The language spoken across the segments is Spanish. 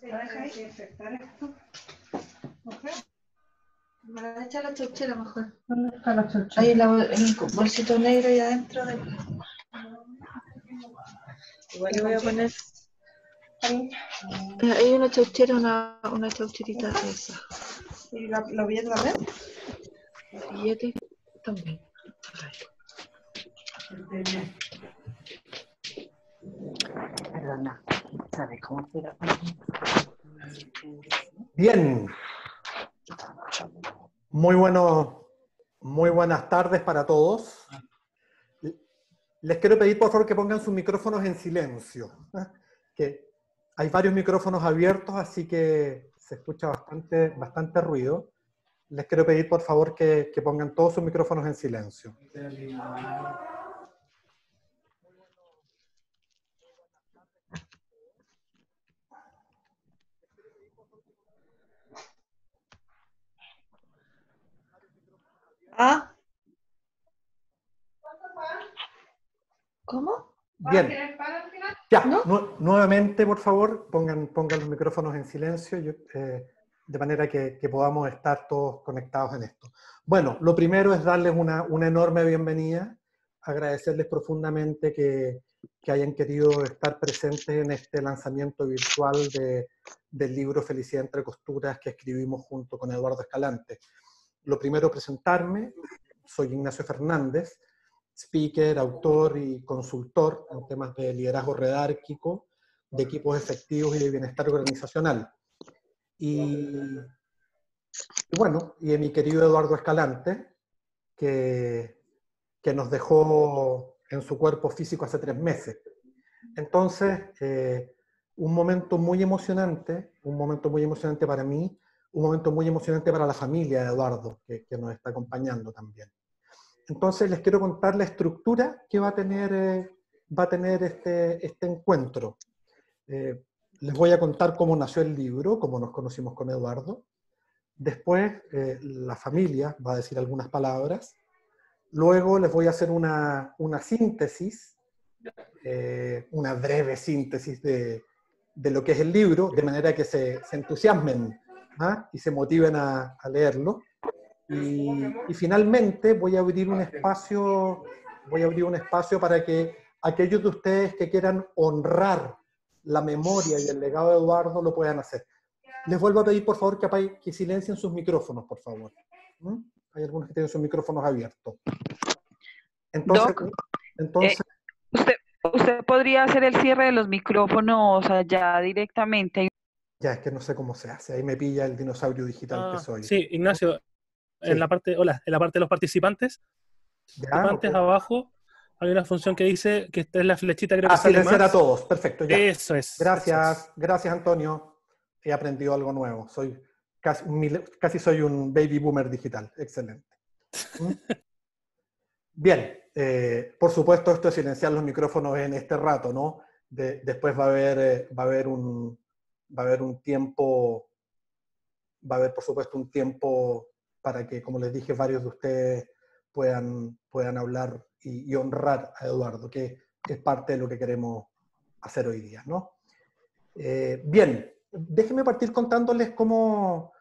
¿Deja desinfectar esto? Me la echa la chauchera mejor. ¿Dónde está la chauchera? Ahí en el bolsito negro y adentro del... Igual le voy a poner... Hay una chauchera, una chaucherita de esa. ¿Y la billete también? El billete también. Perdona, ¿sabes cómo se la... Bien. Muy buenas tardes para todos. Les quiero pedir por favor que pongan sus micrófonos en silencio. Que hay varios micrófonos abiertos, así que se escucha bastante ruido. Les quiero pedir por favor que pongan todos sus micrófonos en silencio. ¿Ah? ¿Cómo? Bien. Ya, ¿No? nuevamente, por favor, pongan los micrófonos en silencio, de manera que podamos estar todos conectados en esto. Bueno, lo primero es darles una enorme bienvenida, agradecerles profundamente que hayan querido estar presentes en este lanzamiento virtual del libro Felicidad entre costuras que escribimos junto con Eduardo Escalante. Lo primero, presentarme. Soy Ignacio Fernández, speaker, autor y consultor en temas de liderazgo redárquico, de equipos efectivos y de bienestar organizacional. Y de mi querido Eduardo Escalante, que nos dejó en su cuerpo físico hace 3 meses. Entonces, un momento muy emocionante para mí, un momento muy emocionante para la familia de Eduardo, que nos está acompañando también. Entonces les quiero contar la estructura que va a tener este encuentro. Les voy a contar cómo nació el libro, cómo nos conocimos con Eduardo. Después la familia va a decir algunas palabras. Luego les voy a hacer una síntesis, una breve síntesis de lo que es el libro, de manera que se entusiasmen, ¿ah? Y se motiven a leerlo. Y finalmente voy a abrir un espacio para que aquellos de ustedes que quieran honrar la memoria y el legado de Eduardo lo puedan hacer. Les vuelvo a pedir por favor que silencien sus micrófonos, por favor. Hay algunos que tienen sus micrófonos abiertos. Entonces, ¿Usted podría hacer el cierre de los micrófonos allá directamente? Ya, es que no sé cómo se hace. Ahí me pilla el dinosaurio digital que soy. Sí, Ignacio. En Sí. la parte de los participantes, Okay. Abajo hay una función que dice que esta es la flechita, creo que sale silenciar más. a todos, perfecto, ya. Eso es. Gracias Antonio. He aprendido algo nuevo. Soy casi soy un baby boomer digital. Excelente. Bien, por supuesto esto es silenciar los micrófonos en este rato, ¿no? Después va a haber un tiempo, por supuesto un tiempo para que, como les dije, varios de ustedes puedan hablar y honrar a Eduardo, que es parte de lo que queremos hacer hoy día, ¿no? Bien, déjenme partir contándoles cómo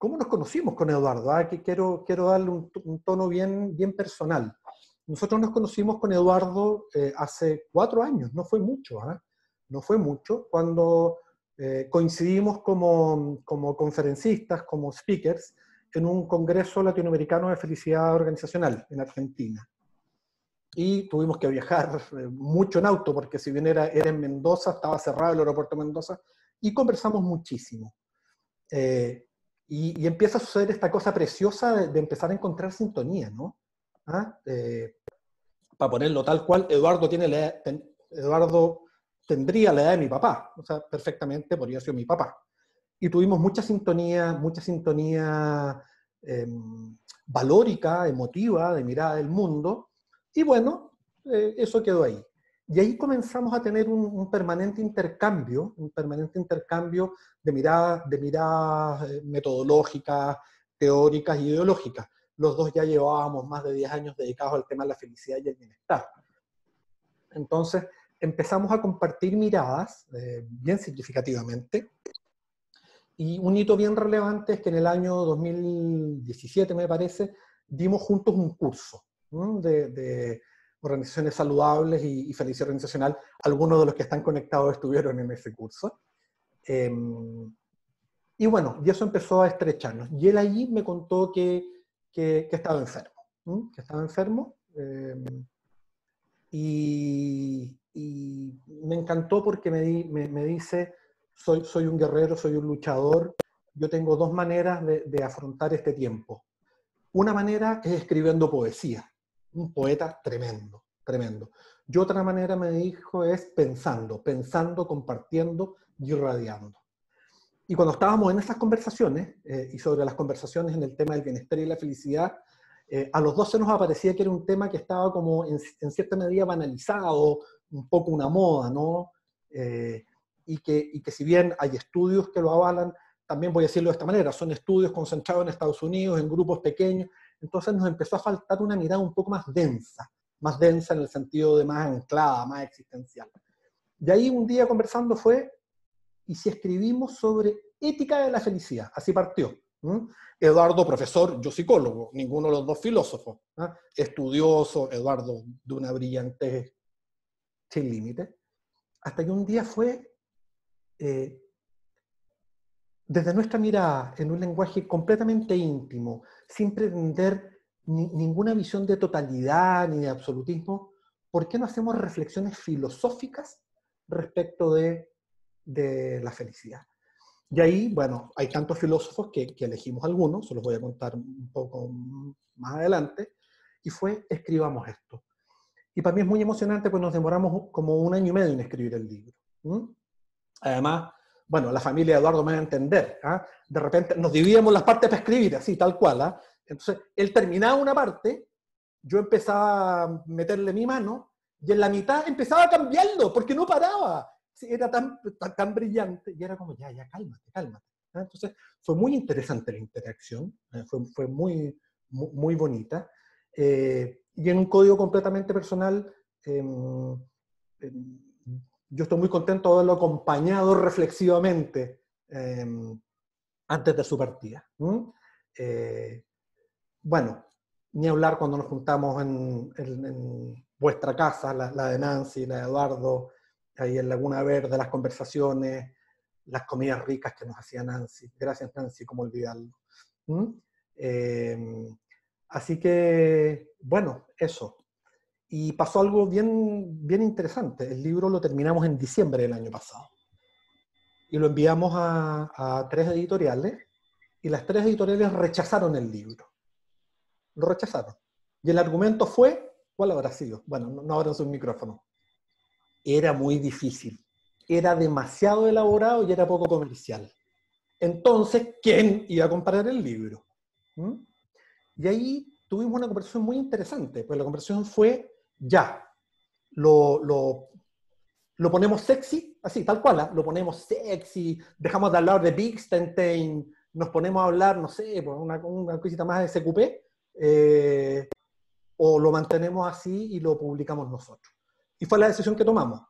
nos conocimos con Eduardo, que quiero darle un tono bien personal. Nosotros nos conocimos con Eduardo hace 4 años, no fue mucho, no fue mucho, cuando coincidimos como conferencistas, como speakers, en un congreso latinoamericano de felicidad organizacional en Argentina. Y tuvimos que viajar mucho en auto, porque si bien era en Mendoza, estaba cerrado el aeropuerto de Mendoza, y conversamos muchísimo. Y empieza a suceder esta cosa preciosa de empezar a encontrar sintonía, ¿no? Para ponerlo tal cual, Eduardo tendría la edad de mi papá, o sea, perfectamente podría ser mi papá. Y tuvimos mucha sintonía valórica, emotiva, de mirada del mundo, y bueno, eso quedó ahí. Y ahí comenzamos a tener un permanente intercambio de miradas metodológicas, teóricas y ideológicas. Los dos ya llevábamos más de 10 años dedicados al tema de la felicidad y el bienestar. Entonces, empezamos a compartir miradas, bien significativamente, y un hito bien relevante es que en el año 2017, me parece, dimos juntos un curso, ¿no? de organizaciones saludables y felicidad organizacional. Algunos de los que están conectados estuvieron en ese curso. Y bueno, y eso empezó a estrecharnos. Y él allí me contó que estaba enfermo, ¿no? Que estaba enfermo. Y me encantó porque me dice, soy un guerrero, soy un luchador, yo tengo dos maneras de afrontar este tiempo. Una manera es escribiendo poesía, un poeta tremendo, tremendo. Y otra manera, me dijo, es pensando, compartiendo y irradiando. Y cuando estábamos en esas conversaciones, y sobre las conversaciones en el tema del bienestar y la felicidad, a los dos se nos aparecía que era un tema que estaba como en cierta medida banalizado, un poco una moda, ¿no? Y que si bien hay estudios que lo avalan, también voy a decirlo de esta manera, son estudios concentrados en Estados Unidos, en grupos pequeños, entonces nos empezó a faltar una mirada un poco más densa en el sentido de más anclada, más existencial. Y ahí un día conversando fue, ¿y si escribimos sobre ética de la felicidad? Así partió. Eduardo, profesor, yo psicólogo, ninguno de los dos filósofos, estudioso, Eduardo de una brillantez sin límite, hasta que un día fue, desde nuestra mirada, en un lenguaje completamente íntimo, sin pretender ninguna visión de totalidad ni de absolutismo, ¿por qué no hacemos reflexiones filosóficas respecto de la felicidad? Y ahí, bueno, hay tantos filósofos que elegimos algunos, se los voy a contar un poco más adelante, y fue, escribamos esto. Y para mí es muy emocionante, pues nos demoramos como 1 año y medio en escribir el libro. Además, bueno, la familia de Eduardo me va a entender, de repente nos dividíamos las partes para escribir, así, tal cual. Entonces, él terminaba una parte, yo empezaba a meterle mi mano, y en la mitad empezaba cambiando, porque no paraba. Sí, era tan brillante, y era como, ya, cálmate. Entonces, fue muy interesante la interacción, fue muy, muy bonita, y en un código completamente personal, yo estoy muy contento de haberlo acompañado reflexivamente antes de su partida. Bueno, ni hablar cuando nos juntamos en vuestra casa, la de Nancy, la de Eduardo, ahí en Laguna Verde, las conversaciones, las comidas ricas que nos hacía Nancy. Gracias, Nancy, cómo olvidarlo. Así que, bueno, eso. Y pasó algo bien, bien interesante. El libro lo terminamos en diciembre del año pasado. Y lo enviamos a 3 editoriales, y las 3 editoriales rechazaron el libro. Lo rechazaron. Y el argumento fue, ¿cuál habrá sido? Bueno, no abran sus micrófonos. Era muy difícil. Era demasiado elaborado y era poco comercial. Entonces, ¿quién iba a comprar el libro? Y ahí tuvimos una conversación muy interesante, pues la conversación fue, ya, lo ponemos sexy, así, tal cual, lo ponemos sexy, dejamos de hablar de Bigstein, nos ponemos a hablar, no sé, pues una cosita más de SQP, o lo mantenemos así y lo publicamos nosotros. Y fue la decisión que tomamos.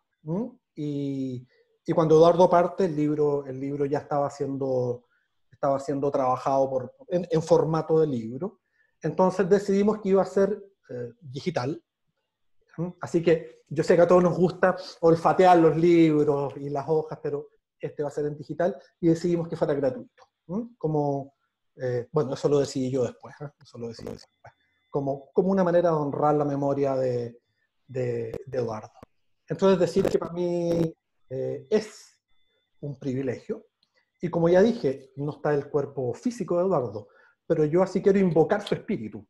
Y cuando Eduardo parte, el libro ya estaba siendo trabajado en formato de libro. Entonces decidimos que iba a ser digital. Así que yo sé que a todos nos gusta olfatear los libros y las hojas, pero este va a ser en digital, y decidimos que fuera gratuito. Bueno, eso lo decidí yo después. Eso lo decidí después. Como una manera de honrar la memoria de Eduardo. Entonces decir que para mí es un privilegio, y como ya dije, no está el cuerpo físico de Eduardo, pero yo así quiero invocar su espíritu.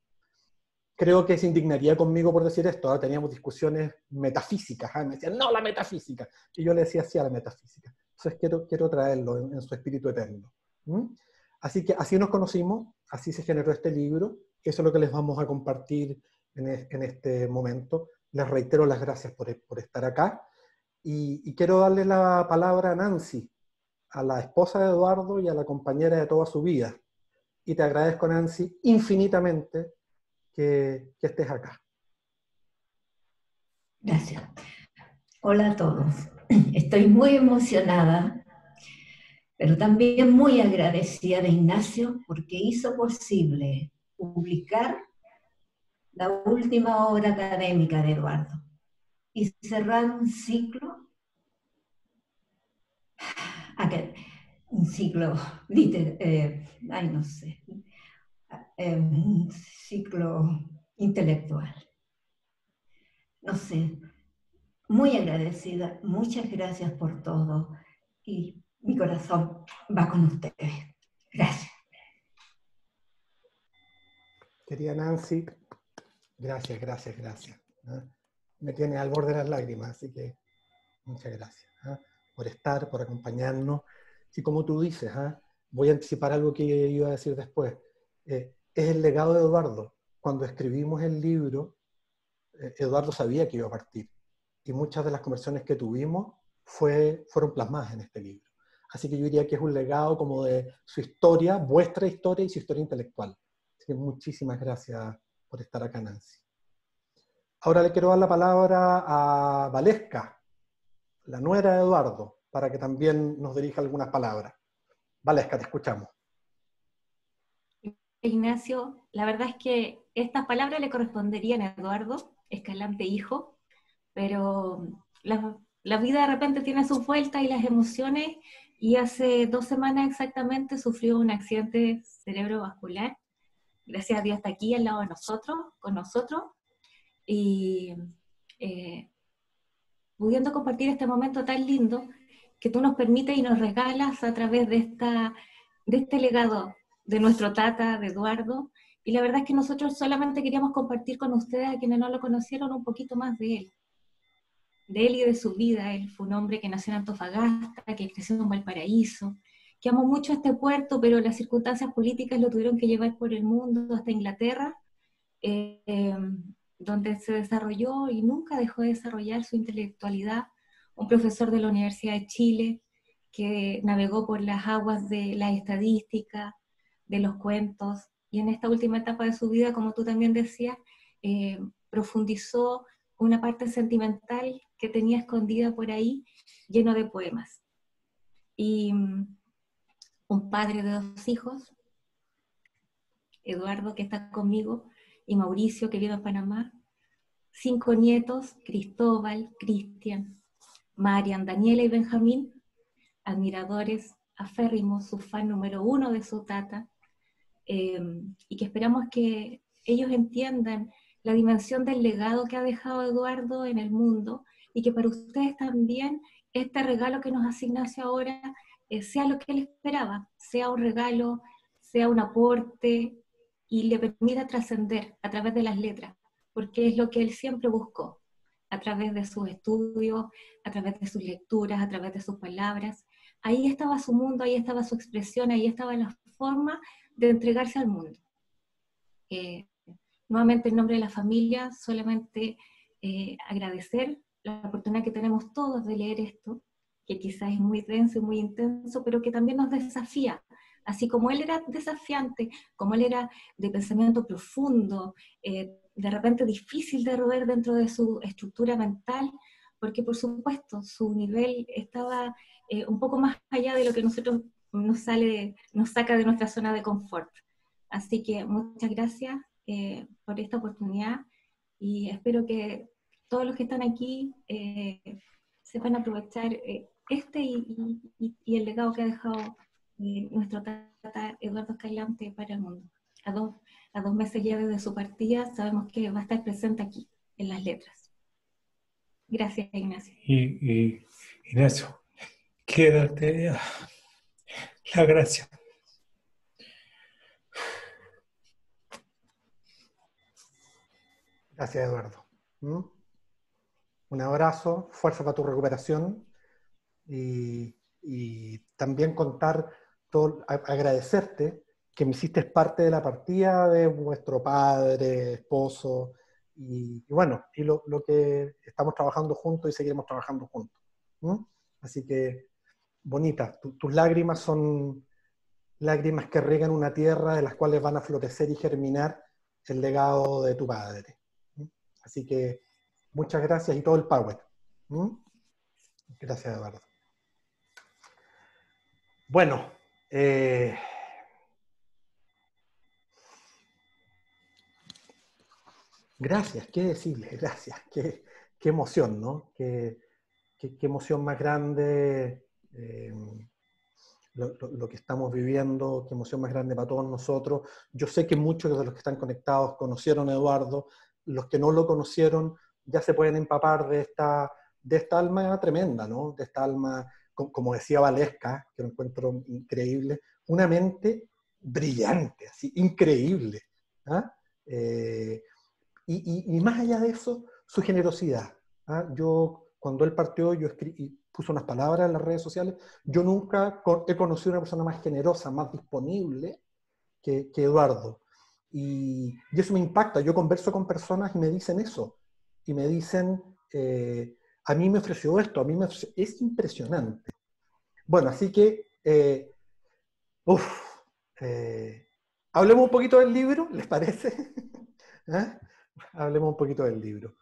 Creo que se indignaría conmigo por decir esto. Teníamos discusiones metafísicas. Me decían, no, la metafísica. Y yo le decía, sí, a la metafísica. Entonces quiero traerlo en su espíritu eterno. Así que así nos conocimos, así se generó este libro. Eso es lo que les vamos a compartir en este momento. Les reitero las gracias por estar acá. Y quiero darle la palabra a Nancy, a la esposa de Eduardo y a la compañera de toda su vida. Y te agradezco, Nancy, infinitamente que estés acá. Gracias. Hola a todos. Estoy muy emocionada, pero también muy agradecida de Ignacio porque hizo posible publicar la última obra académica de Eduardo y cerrar un ciclo, un ciclo, no sé, un ciclo intelectual. No sé, muy agradecida, muchas gracias por todo y mi corazón va con ustedes. Gracias. Querida Nancy, gracias, gracias, gracias. Me tiene al borde de las lágrimas, así que muchas gracias por estar, por acompañarnos. Y como tú dices, voy a anticipar algo que iba a decir después. Es el legado de Eduardo. Cuando escribimos el libro, Eduardo sabía que iba a partir. Y muchas de las conversaciones que tuvimos fueron plasmadas en este libro. Así que yo diría que es un legado como de su historia, vuestra historia y su historia intelectual. Así que muchísimas gracias por estar acá, Nancy. Ahora le quiero dar la palabra a Valesca, la nuera de Eduardo, para que también nos dirija algunas palabras. Valesca, te escuchamos. Ignacio, la verdad es que estas palabras le corresponderían a Eduardo Escalante hijo, pero la vida de repente tiene sus vueltas y las emociones, y hace 2 semanas exactamente sufrió un accidente cerebrovascular. Gracias a Dios está aquí al lado de nosotros, con nosotros, y pudiendo compartir este momento tan lindo que tú nos permites y nos regalas a través de este legado de nuestro tata, de Eduardo. Y la verdad es que nosotros solamente queríamos compartir con ustedes, a quienes no lo conocieron, un poquito más de él y de su vida. Él fue un hombre que nació en Antofagasta, que creció en Valparaíso, que amó mucho este puerto, pero las circunstancias políticas lo tuvieron que llevar por el mundo hasta Inglaterra, donde se desarrolló y nunca dejó de desarrollar su intelectualidad. Un profesor de la Universidad de Chile que navegó por las aguas de la estadística, de los cuentos, y en esta última etapa de su vida, como tú también decías, profundizó una parte sentimental que tenía escondida por ahí, lleno de poemas. Y un padre de 2 hijos, Eduardo, que está conmigo, y Mauricio, que vive en Panamá, 5 nietos, Cristóbal, Cristian, Marian, Daniela y Benjamín, admiradores aférrimos, su fan número 1 de su tata, y que esperamos que ellos entiendan la dimensión del legado que ha dejado Eduardo en el mundo, y que para ustedes también este regalo que nos asigna hacia ahora sea lo que él esperaba, sea un regalo, sea un aporte, y le permita trascender a través de las letras, porque es lo que él siempre buscó, a través de sus estudios, a través de sus lecturas, a través de sus palabras. Ahí estaba su mundo, ahí estaba su expresión, ahí estaba la forma de entregarse al mundo. Nuevamente, en nombre de la familia, solamente agradecer la oportunidad que tenemos todos de leer esto, que quizás es muy denso y muy intenso, pero que también nos desafía. Así como él era desafiante, como él era de pensamiento profundo, de repente difícil de roer dentro de su estructura mental, porque por supuesto su nivel estaba un poco más allá de lo que nosotros nos saca de nuestra zona de confort. Así que muchas gracias por esta oportunidad, y espero que todos los que están aquí sepan aprovechar y el legado que ha dejado nuestro tata Eduardo Escalante para el mundo. A dos meses ya desde su partida, sabemos que va a estar presente aquí, en las letras. Gracias, Ignacio. Ignacio, quiero darte la gracia. Gracias, Eduardo. Un abrazo, fuerza para tu recuperación, y también agradecerte que me hiciste parte de la partida de vuestro padre, esposo, y bueno, y lo que estamos trabajando juntos y seguiremos trabajando juntos. Así que, bonitas, tus lágrimas son lágrimas que riegan una tierra de las cuales van a florecer y germinar el legado de tu padre. Así que muchas gracias y todo el power. Gracias, Eduardo. Bueno, gracias, qué decirle, gracias, qué emoción, ¿no? Qué emoción más grande lo que estamos viviendo, qué emoción más grande para todos nosotros. Yo sé que muchos de los que están conectados conocieron a Eduardo, los que no lo conocieron ya se pueden empapar de esta alma tremenda, ¿no? De esta alma, como decía Valesca, que lo encuentro increíble, una mente brillante, así, increíble. ¿Ah? Y más allá de eso, su generosidad. ¿Ah? Cuando él partió, yo puso unas palabras en las redes sociales, yo nunca he conocido una persona más generosa, más disponible que Eduardo. Y eso me impacta. Yo converso con personas y me dicen eso. Y me dicen, a mí me ofreció esto, es impresionante. Bueno, así que, hablemos un poquito del libro, ¿les parece? ¿Ah? Hablemos un poquito del libro.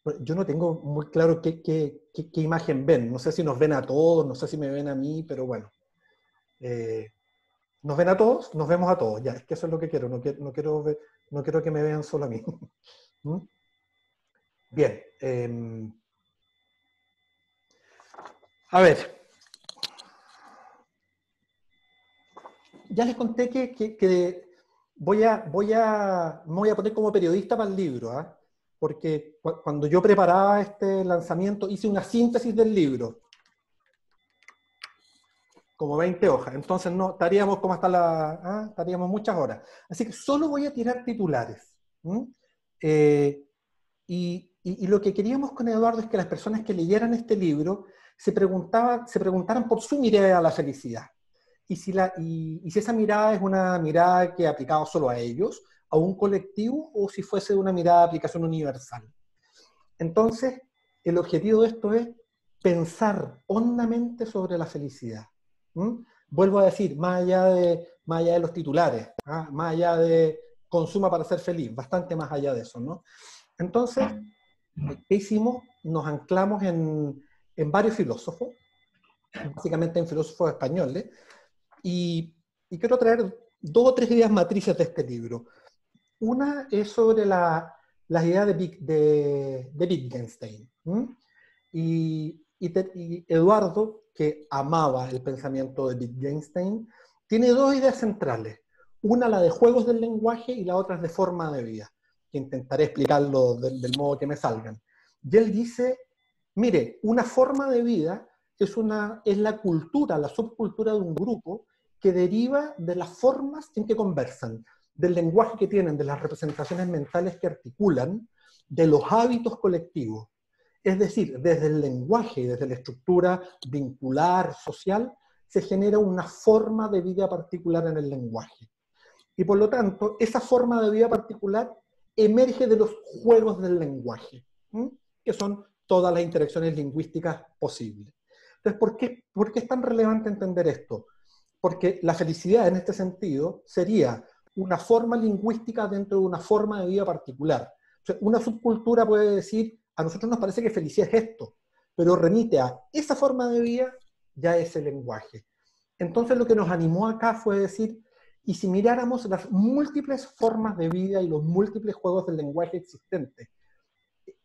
Bueno, yo no tengo muy claro qué imagen ven. No sé si nos ven a todos, no sé si me ven a mí, pero bueno. ¿Nos ven a todos? Nos vemos a todos. Ya, es que eso es lo que quiero. No quiero que me vean solo a mí. ¿Mm? Bien. A ver. Ya les conté que me voy a poner como periodista para el libro, ¿eh? Porque cuando yo preparaba este lanzamiento hice una síntesis del libro. Como 20 hojas. Entonces no, estaríamos como hasta estaríamos muchas horas. Así que solo voy a tirar titulares. Y lo que queríamos con Eduardo es que las personas que leyeran este libro se preguntaran por su mirada a la felicidad. Y si esa mirada es una mirada que aplicada solo a ellos, a un colectivo, o si fuese una mirada de aplicación universal. Entonces, el objetivo de esto es pensar hondamente sobre la felicidad. Vuelvo a decir, más allá de los titulares, más allá de consuma para ser feliz, bastante más allá de eso, ¿no? Entonces, ¿qué hicimos? Nos anclamos en varios filósofos, básicamente en filósofos españoles, y quiero traer 2 o 3 ideas matrices de este libro. Una es sobre las ideas de Wittgenstein. Y Eduardo, que amaba el pensamiento de Wittgenstein, tiene 2 ideas centrales. Una, la de juegos del lenguaje, y la otra es de forma de vida, que intentaré explicarlo del modo que me salgan. Y él dice, mire, una forma de vida es la cultura, la subcultura de un grupo que deriva de las formas en que conversan, del lenguaje que tienen, de las representaciones mentales que articulan, de los hábitos colectivos. Es decir, desde el lenguaje y desde la estructura vincular, social, se genera una forma de vida particular en el lenguaje. Y por lo tanto, esa forma de vida particular emerge de los juegos del lenguaje, que son todas las interacciones lingüísticas posibles. Entonces, ¿por qué es tan relevante entender esto? Porque la felicidad en este sentido sería una forma lingüística dentro de una forma de vida particular. O sea, una subcultura puede decir, a nosotros nos parece que felicidad es esto, pero remite a esa forma de vida, ya es el lenguaje. Entonces lo que nos animó acá fue decir, y si miráramos las múltiples formas de vida y los múltiples juegos del lenguaje existentes,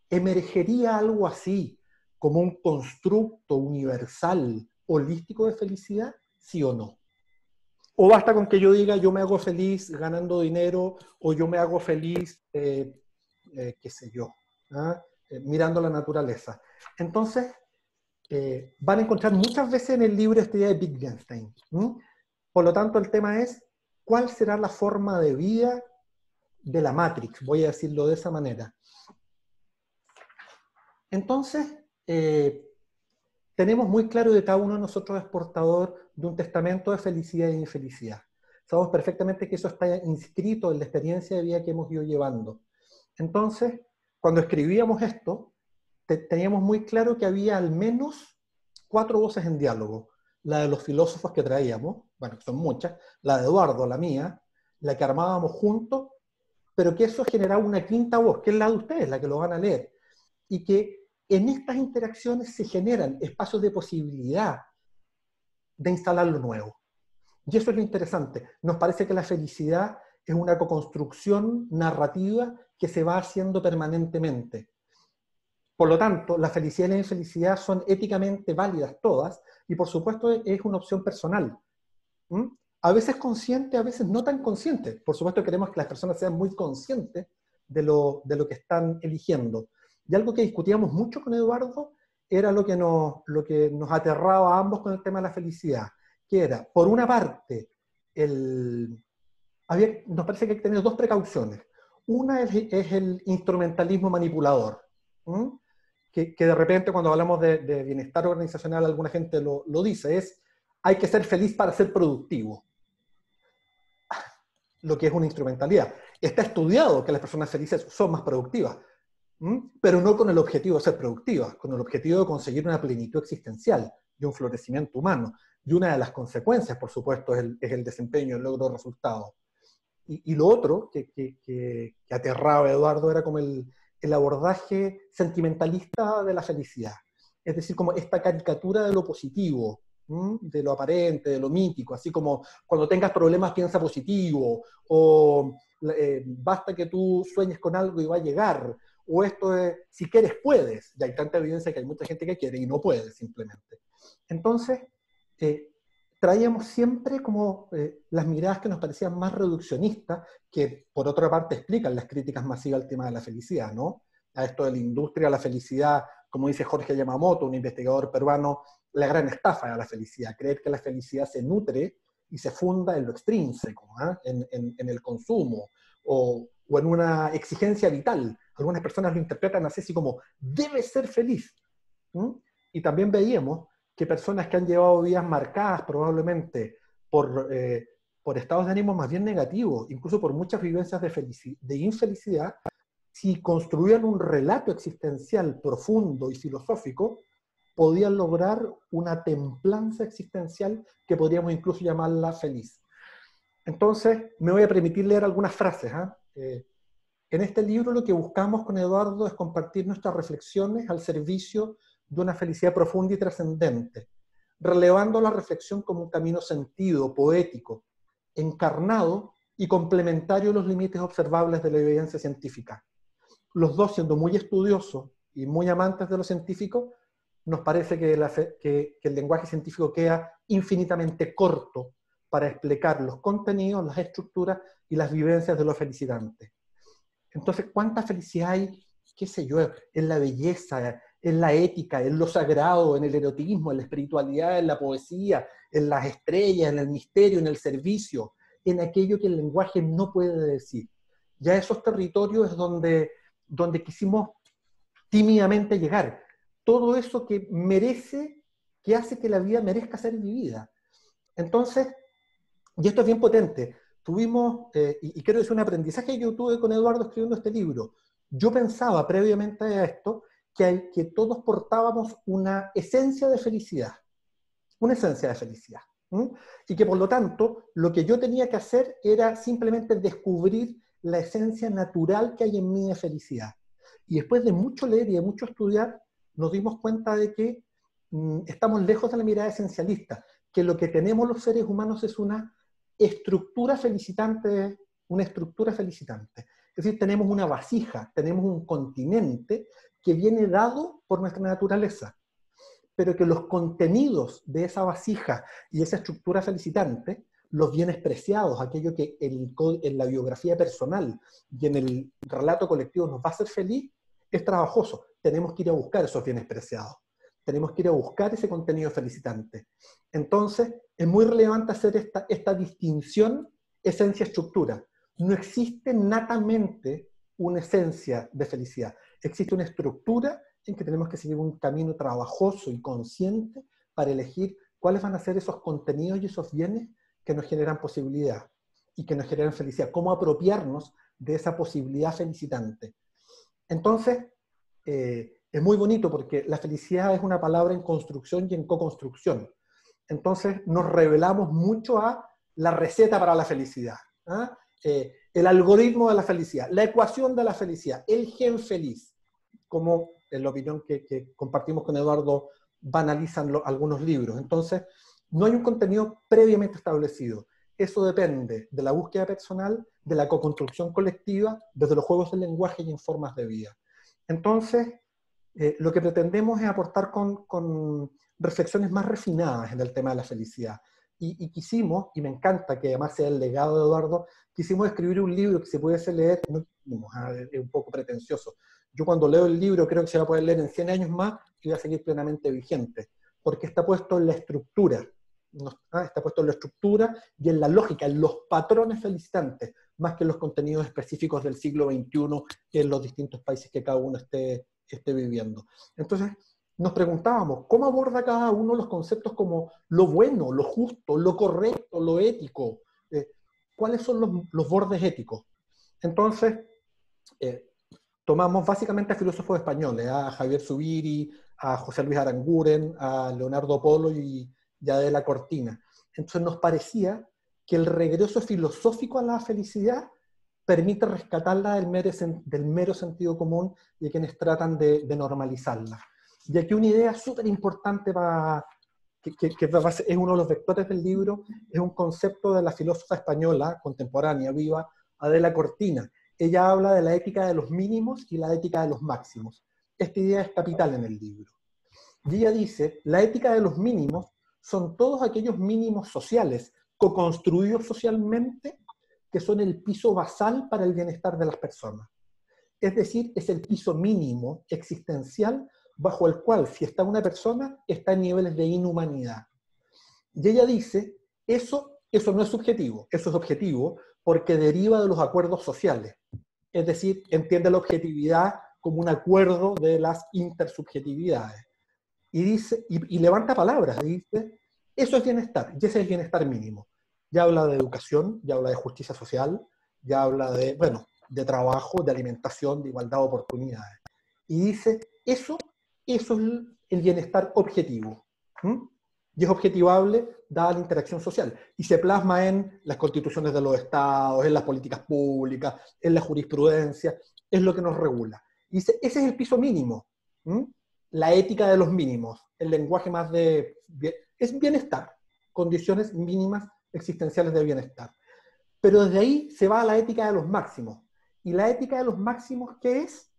¿emergería algo así como un constructo universal, holístico de felicidad? ¿Sí o no? ¿O basta con que yo diga yo me hago feliz ganando dinero, o yo me hago feliz, qué sé yo, mirando la naturaleza? Entonces, van a encontrar muchas veces en el libro esta idea de Wittgenstein. Por lo tanto, el tema es, ¿cuál será la forma de vida de la Matrix? Voy a decirlo de esa manera. Entonces, tenemos muy claro que cada uno de nosotros es portador de un testamento de felicidad e infelicidad. Sabemos perfectamente que eso está inscrito en la experiencia de vida que hemos ido llevando. Entonces, cuando escribíamos esto, teníamos muy claro que había al menos 4 voces en diálogo. La de los filósofos que traíamos, bueno, son muchas, la de Eduardo, la mía, la que armábamos juntos, pero que eso generaba una quinta voz, que es la de ustedes, la que lo van a leer, y que en estas interacciones se generan espacios de posibilidad de instalar lo nuevo. Y eso es lo interesante. Nos parece que la felicidad es una coconstrucción narrativa que se va haciendo permanentemente. Por lo tanto, la felicidad y la infelicidad son éticamente válidas todas, y por supuesto es una opción personal. A veces consciente, a veces no tan consciente. Por supuesto queremos que las personas sean muy conscientes de lo que están eligiendo. Y algo que discutíamos mucho con Eduardo era lo que nos aterraba a ambos con el tema de la felicidad, que era, por una parte, nos parece que hay que tener dos precauciones. Una es el instrumentalismo manipulador, que de repente cuando hablamos de bienestar organizacional alguna gente lo dice, hay que ser feliz para ser productivo. Lo que es una instrumentalidad. Está estudiado que las personas felices son más productivas, pero no con el objetivo de ser productivas, con el objetivo de conseguir una plenitud existencial y un florecimiento humano. Y una de las consecuencias, por supuesto, es el desempeño, el logro de resultados. Y lo otro que aterraba a Eduardo era como el abordaje sentimentalista de la felicidad. Es decir, como esta caricatura de lo positivo, de lo aparente, de lo mítico, así como cuando tengas problemas piensa positivo, o basta que tú sueñes con algo y va a llegar, o esto es, si quieres puedes, y hay tanta evidencia que hay mucha gente que quiere y no puede simplemente. Entonces, traíamos siempre como las miradas que nos parecían más reduccionistas, que por otra parte explican las críticas masivas al tema de la felicidad, ¿no? A esto de la industria, la felicidad, como dice Jorge Yamamoto, un investigador peruano, la gran estafa de la felicidad, creer que la felicidad se nutre y se funda en lo extrínseco, en el consumo, o en una exigencia vital. Algunas personas lo interpretan así como, debe ser feliz. Y también veíamos que personas que han llevado vidas marcadas probablemente por estados de ánimo más bien negativos, incluso por muchas vivencias de infelicidad, si construían un relato existencial profundo y filosófico, podían lograr una templanza existencial que podríamos incluso llamarla feliz. Entonces, me voy a permitir leer algunas frases. En este libro lo que buscamos con Eduardo es compartir nuestras reflexiones al servicio de una felicidad profunda y trascendente, relevando la reflexión como un camino sentido, poético, encarnado y complementario a los límites observables de la evidencia científica. Los dos, siendo muy estudiosos y muy amantes de lo científico, nos parece que el lenguaje científico queda infinitamente corto para explicar los contenidos, las estructuras y las vivencias de lo felicitante. Entonces, ¿cuánta felicidad hay, qué sé yo, en la belleza, en la ética, en lo sagrado, en el erotismo, en la espiritualidad, en la poesía, en las estrellas, en el misterio, en el servicio, en aquello que el lenguaje no puede decir? Ya esos territorios es donde quisimos tímidamente llegar. Todo eso que hace que la vida merezca ser vivida. Entonces, y esto es bien potente, tuvimos, y quiero decir un aprendizaje que yo tuve con Eduardo escribiendo este libro. Yo pensaba previamente a esto que todos portábamos una esencia de felicidad, y que por lo tanto lo que yo tenía que hacer era simplemente descubrir la esencia natural que hay en mí de felicidad. Y después de mucho leer y de mucho estudiar, nos dimos cuenta de que estamos lejos de la mirada esencialista, que lo que tenemos los seres humanos es una estructura felicitante. Es decir, tenemos una vasija, tenemos un continente que viene dado por nuestra naturaleza, pero que los contenidos de esa vasija y esa estructura felicitante, los bienes preciados, aquello que en la biografía personal y en el relato colectivo nos va a hacer feliz, es trabajoso. Tenemos que ir a buscar esos bienes preciados. Tenemos que ir a buscar ese contenido felicitante. Entonces, es muy relevante hacer esta distinción esencia-estructura. No existe natamente una esencia de felicidad. Existe una estructura en que tenemos que seguir un camino trabajoso y consciente para elegir cuáles van a ser esos contenidos y esos bienes que nos generan posibilidad y que nos generan felicidad. Cómo apropiarnos de esa posibilidad felicitante. Entonces, es muy bonito porque la felicidad es una palabra en construcción y en co-construcción. Entonces nos revelamos mucho a la receta para la felicidad, el algoritmo de la felicidad, la ecuación de la felicidad, el gen feliz. cómo, en la opinión que compartimos con Eduardo, banalizan algunos libros. Entonces, no hay un contenido previamente establecido. Eso depende de la búsqueda personal, de la coconstrucción colectiva, desde los juegos del lenguaje y en formas de vida. Entonces, lo que pretendemos es aportar con reflexiones más refinadas en el tema de la felicidad. Y quisimos, y me encanta que además sea el legado de Eduardo, quisimos escribir un libro que se pudiese leer, no quisimos, es un poco pretencioso. Yo cuando leo el libro creo que se va a poder leer en 100 años más y va a seguir plenamente vigente, porque está puesto en la estructura, está puesto en la estructura y en la lógica, en los patrones felicitantes, más que en los contenidos específicos del siglo XXI en los distintos países que cada uno esté viviendo. Entonces, nos preguntábamos, ¿cómo aborda cada uno los conceptos como lo bueno, lo justo, lo correcto, lo ético? ¿Cuáles son los bordes éticos? Entonces, tomamos básicamente a filósofos españoles, a Javier Zubiri, a José Luis Aranguren, a Leonardo Polo y a Adela Cortina. Entonces nos parecía que el regreso filosófico a la felicidad permite rescatarla del mero sentido común y a quienes tratan de normalizarla. Y aquí una idea súper importante que es uno de los vectores del libro, es un concepto de la filósofa española contemporánea, viva, Adela Cortina. Ella habla de la ética de los mínimos y la ética de los máximos. Esta idea es capital en el libro. Y ella dice, la ética de los mínimos son todos aquellos mínimos sociales, co-construidos socialmente, que son el piso basal para el bienestar de las personas. Es decir, es el piso mínimo existencial bajo el cual, si está una persona, está en niveles de inhumanidad. Y ella dice, eso no es subjetivo, eso es objetivo porque deriva de los acuerdos sociales. Es decir, entiende la objetividad como un acuerdo de las intersubjetividades. Y dice, y levanta palabras, dice, eso es bienestar, y ese es el bienestar mínimo. Ya habla de educación, ya habla de justicia social, ya habla de, bueno, de trabajo, de alimentación, de igualdad de oportunidades. Y dice, eso es el bienestar objetivo. Y es objetivable dada la interacción social. Y se plasma en las constituciones de los estados, en las políticas públicas, en la jurisprudencia, es lo que nos regula. Y dice, ese es el piso mínimo. La ética de los mínimos, el lenguaje más es bienestar, condiciones mínimas existenciales de bienestar. Pero desde ahí se va a la ética de los máximos. ¿Y la ética de los máximos qué es?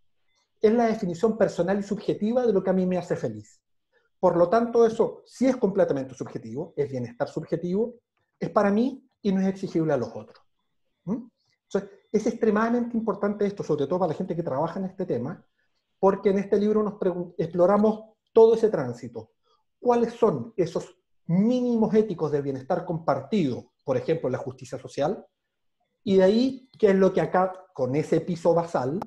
Es la definición personal y subjetiva de lo que a mí me hace feliz. Por lo tanto, eso sí es completamente subjetivo, es bienestar subjetivo, es para mí y no es exigible a los otros. Entonces, es extremadamente importante esto, sobre todo para la gente que trabaja en este tema, porque en este libro exploramos todo ese tránsito. ¿Cuáles son esos mínimos éticos de bienestar compartido? Por ejemplo, la justicia social. Y de ahí, ¿qué es lo que acá, con ese piso basal,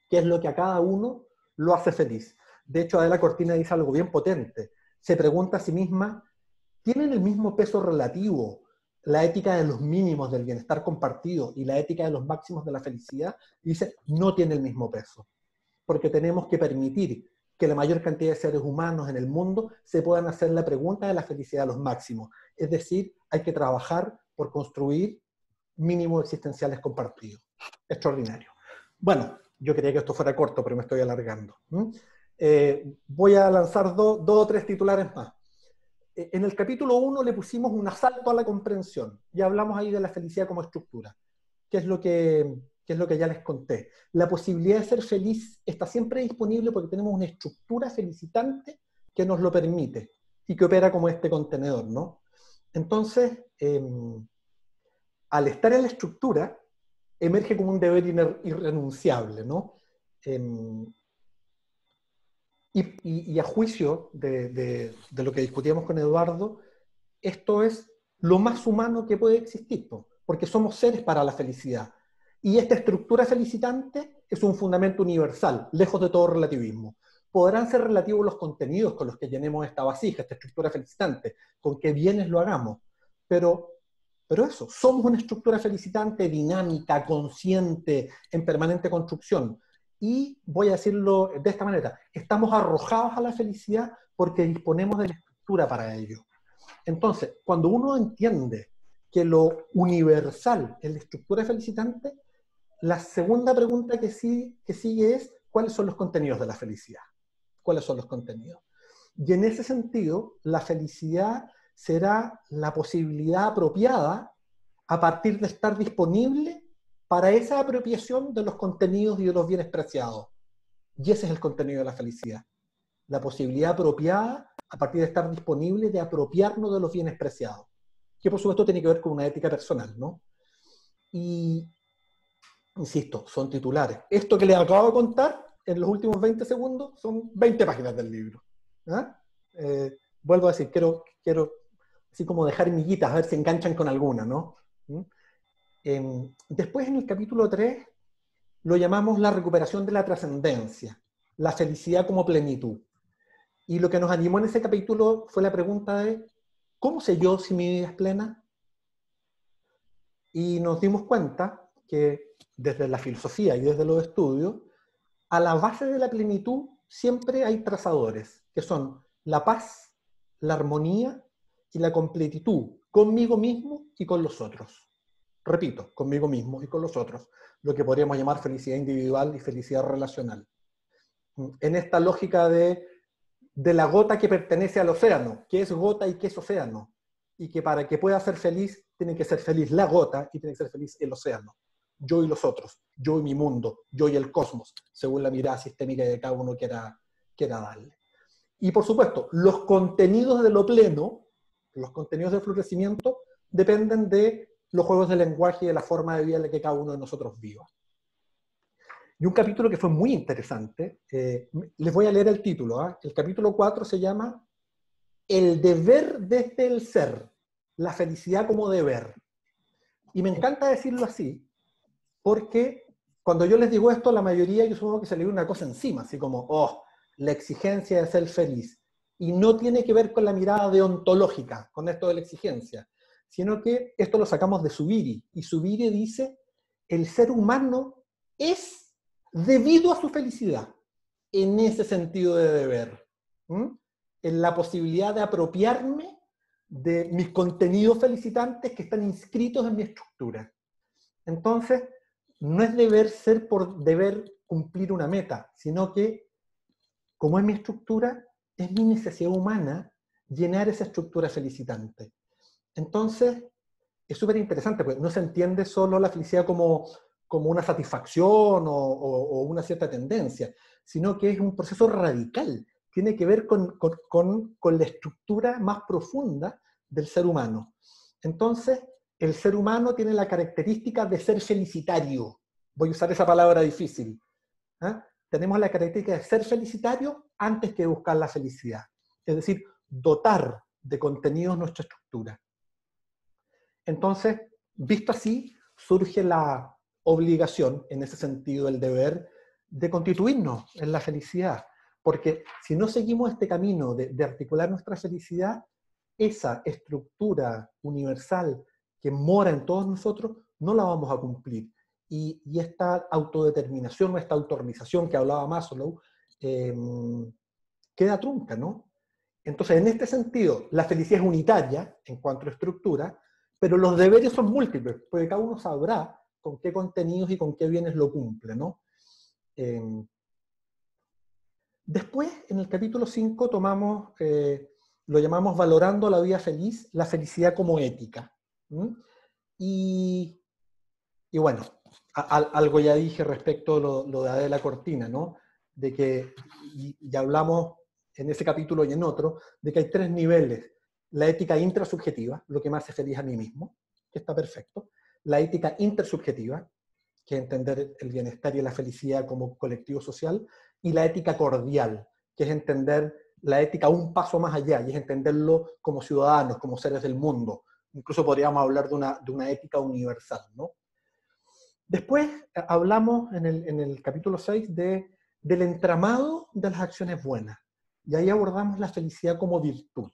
qué es lo que a cada uno lo hace feliz? De hecho, Adela Cortina dice algo bien potente. Se pregunta a sí misma, ¿tienen el mismo peso relativo la ética de los mínimos del bienestar compartido y la ética de los máximos de la felicidad? Y dice, no tiene el mismo peso. Porque tenemos que permitir que la mayor cantidad de seres humanos en el mundo se puedan hacer la pregunta de la felicidad a los máximos. Es decir, hay que trabajar por construir mínimos existenciales compartidos. Extraordinario. Bueno, yo quería que esto fuera corto, pero me estoy alargando. Voy a lanzar dos o tres titulares más. En el capítulo 1 le pusimos un asalto a la comprensión. Ya hablamos ahí de la felicidad como estructura. ¿Qué es lo que ya les conté? La posibilidad de ser feliz está siempre disponible porque tenemos una estructura felicitante que nos lo permite y que opera como este contenedor, ¿no? Entonces, al estar en la estructura, emerge como un deber irrenunciable, ¿no? Y a juicio de lo que discutíamos con Eduardo, esto es lo más humano que puede existir, ¿no? Porque somos seres para la felicidad. Y esta estructura felicitante es un fundamento universal, lejos de todo relativismo. Podrán ser relativos los contenidos con los que llenemos esta vasija, esta estructura felicitante, con qué bienes lo hagamos, pero eso, somos una estructura felicitante, dinámica, consciente, en permanente construcción. Y voy a decirlo de esta manera, estamos arrojados a la felicidad porque disponemos de la estructura para ello. Entonces, cuando uno entiende que lo universal es la estructura felicitante, la segunda pregunta que sigue es, ¿cuáles son los contenidos de la felicidad? ¿Cuáles son los contenidos? Y en ese sentido, la felicidad será la posibilidad apropiada a partir de estar disponible para esa apropiación de los contenidos y de los bienes preciados. Y ese es el contenido de la felicidad. La posibilidad apropiada a partir de estar disponible de apropiarnos de los bienes preciados. Que por supuesto tiene que ver con una ética personal, ¿no? Y, insisto, son titulares. Esto que les acabo de contar en los últimos 20 segundos son 20 páginas del libro. ¿Ah? Vuelvo a decir, quiero así como dejar miguitas, a ver si enganchan con alguna, ¿no? Después en el capítulo 3 lo llamamos la recuperación de la trascendencia, la felicidad como plenitud. Y lo que nos animó en ese capítulo fue la pregunta de ¿cómo sé yo si mi vida es plena? Y nos dimos cuenta que desde la filosofía y desde los estudios, a la base de la plenitud siempre hay trazadores, que son la paz, la armonía y la completitud, conmigo mismo y con los otros. Repito, conmigo mismo y con los otros, lo que podríamos llamar felicidad individual y felicidad relacional. En esta lógica de la gota que pertenece al océano, qué es gota y qué es océano, y que para que pueda ser feliz, tiene que ser feliz la gota y tiene que ser feliz el océano. Yo y los otros, yo y mi mundo, yo y el cosmos, según la mirada sistémica que cada uno quiera darle. Y por supuesto, los contenidos de lo pleno, los contenidos de florecimiento, dependen de los juegos de lenguaje y de la forma de vida en la que cada uno de nosotros viva. Y un capítulo que fue muy interesante, les voy a leer el título, ¿eh? El capítulo 4 se llama El deber desde el ser, la felicidad como deber. Y me encanta decirlo así, porque cuando yo les digo esto, la mayoría yo supongo que se le ve una cosa encima, así como, oh, la exigencia de ser feliz. Y no tiene que ver con la mirada deontológica, con esto de la exigencia, sino que esto lo sacamos de Zubiri. Y Zubiri dice, el ser humano es debido a su felicidad, en ese sentido de deber. En la posibilidad de apropiarme de mis contenidos felicitantes que están inscritos en mi estructura. Entonces, no es deber ser por deber cumplir una meta, sino que, como es mi estructura, es mi necesidad humana llenar esa estructura felicitante. Entonces, es súper interesante, porque no se entiende solo la felicidad como una satisfacción o una cierta tendencia, sino que es un proceso radical. Tiene que ver con la estructura más profunda del ser humano. Entonces, el ser humano tiene la característica de ser felicitario. Voy a usar esa palabra difícil. Tenemos la característica de ser felicitario antes que buscar la felicidad. Es decir, dotar de contenidos nuestra estructura. Entonces, visto así, surge la obligación, en ese sentido el deber, de constituirnos en la felicidad. Porque si no seguimos este camino de articular nuestra felicidad, esa estructura universal que mora en todos nosotros, no la vamos a cumplir. Y esta autodeterminación, esta autorrealización que hablaba Maslow, queda trunca, ¿no? Entonces, en este sentido, la felicidad es unitaria en cuanto a estructura, pero los deberes son múltiples, porque cada uno sabrá con qué contenidos y con qué bienes lo cumple, ¿no? Después, en el capítulo 5, tomamos, lo llamamos valorando la vida feliz, la felicidad como ética. Y bueno, algo ya dije respecto a lo de Adela Cortina, ¿no? De que, y hablamos en ese capítulo y en otro, de que hay 3 niveles. La ética intrasubjetiva, lo que me hace feliz a mí mismo, que está perfecto. La ética intersubjetiva, que es entender el bienestar y la felicidad como colectivo social. Y la ética cordial, que es entender la ética un paso más allá, y es entenderlo como ciudadanos, como seres del mundo. Incluso podríamos hablar de una ética universal, ¿no? Después hablamos en el capítulo 6 del entramado de las acciones buenas. Y ahí abordamos la felicidad como virtud.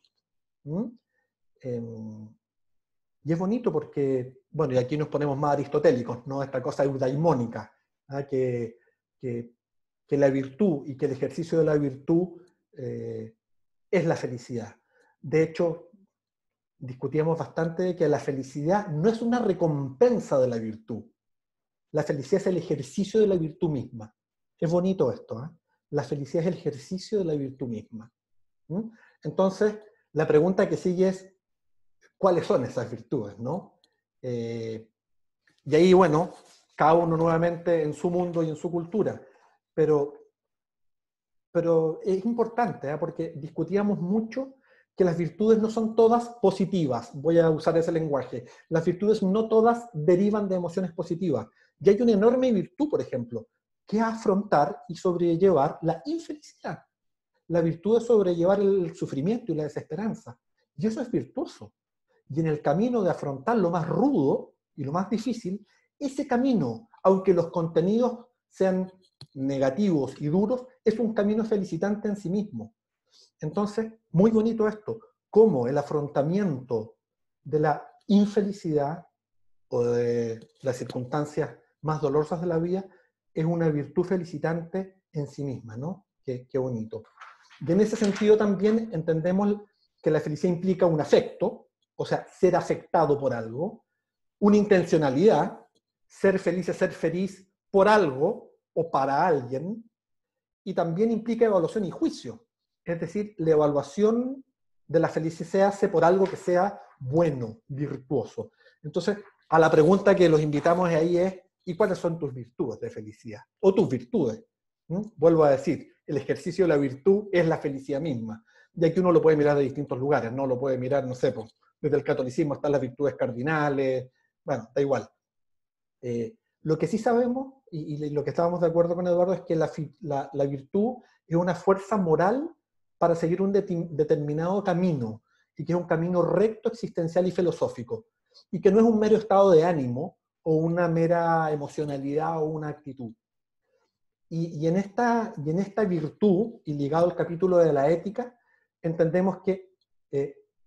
Y es bonito porque, bueno, y aquí nos ponemos más aristotélicos, ¿no? Esta cosa eudaimónica, ¿ah? que la virtud y que el ejercicio de la virtud es la felicidad. De hecho, discutíamos bastante que la felicidad no es una recompensa de la virtud. La felicidad es el ejercicio de la virtud misma. Es bonito esto, ¿eh? La felicidad es el ejercicio de la virtud misma. Entonces, la pregunta que sigue es, ¿cuáles son esas virtudes, no? Y ahí, bueno, cada uno nuevamente en su mundo y en su cultura, pero es importante, ¿eh? Porque discutíamos mucho que las virtudes no son todas positivas, voy a usar ese lenguaje, las virtudes no todas derivan de emociones positivas, y hay una enorme virtud, por ejemplo, que es afrontar y sobrellevar la infelicidad. La virtud es sobrellevar el sufrimiento y la desesperanza, y eso es virtuoso. Y en el camino de afrontar lo más rudo y lo más difícil, ese camino, aunque los contenidos sean negativos y duros, es un camino felicitante en sí mismo. Entonces, muy bonito esto, cómo el afrontamiento de la infelicidad o de las circunstancias más dolorosas de la vida es una virtud felicitante en sí misma, ¿no? Qué bonito. Y en ese sentido también entendemos que la felicidad implica un afecto, o sea, ser afectado por algo, una intencionalidad, ser feliz es ser feliz por algo o para alguien, y también implica evaluación y juicio. Es decir, la evaluación de la felicidad se hace por algo que sea bueno, virtuoso. Entonces, a la pregunta que los invitamos ahí es, ¿y cuáles son tus virtudes de felicidad? O tus virtudes. Vuelvo a decir, el ejercicio de la virtud es la felicidad misma. Y aquí uno lo puede mirar de distintos lugares, ¿no? Lo puede mirar, no sé, pues, desde el catolicismo están las virtudes cardinales, bueno, da igual. Lo que sí sabemos, y lo que estábamos de acuerdo con Eduardo, es que la virtud es una fuerza moral para seguir un determinado camino, y que es un camino recto, existencial y filosófico, y que no es un mero estado de ánimo, o una mera emocionalidad o una actitud. Y en esta virtud, y ligado al capítulo de la ética, entendemos que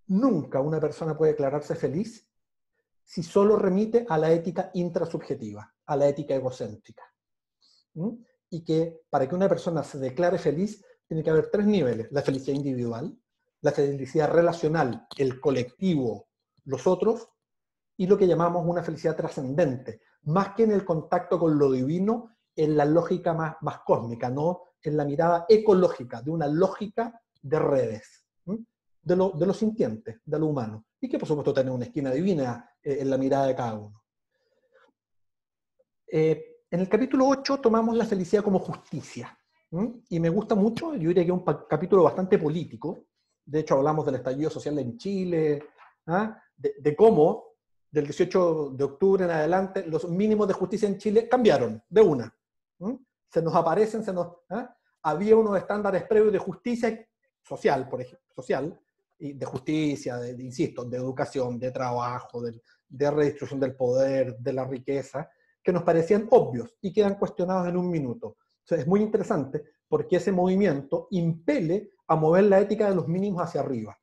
nunca una persona puede declararse feliz si solo remite a la ética intrasubjetiva, a la ética egocéntrica. Y que para que una persona se declare feliz, tiene que haber tres niveles: la felicidad individual, la felicidad relacional, el colectivo, los otros, y lo que llamamos una felicidad trascendente, más que en el contacto con lo divino, en la lógica más cósmica, no en la mirada ecológica, de una lógica de redes, de lo sintiente, de lo humano, y que por supuesto tiene una esquina divina en la mirada de cada uno. En el capítulo 8 tomamos la felicidad como justicia, y me gusta mucho, yo diría que es un capítulo bastante político. De hecho hablamos del estallido social en Chile, de cómo del 18 de octubre en adelante los mínimos de justicia en Chile cambiaron de una. Se nos aparecen, había unos estándares previos de justicia social, por ejemplo, social, y de justicia, insisto, de educación, de trabajo, de redistribución del poder, de la riqueza, que nos parecían obvios y quedan cuestionados en un minuto. Entonces es muy interesante porque ese movimiento impele a mover la ética de los mínimos hacia arriba.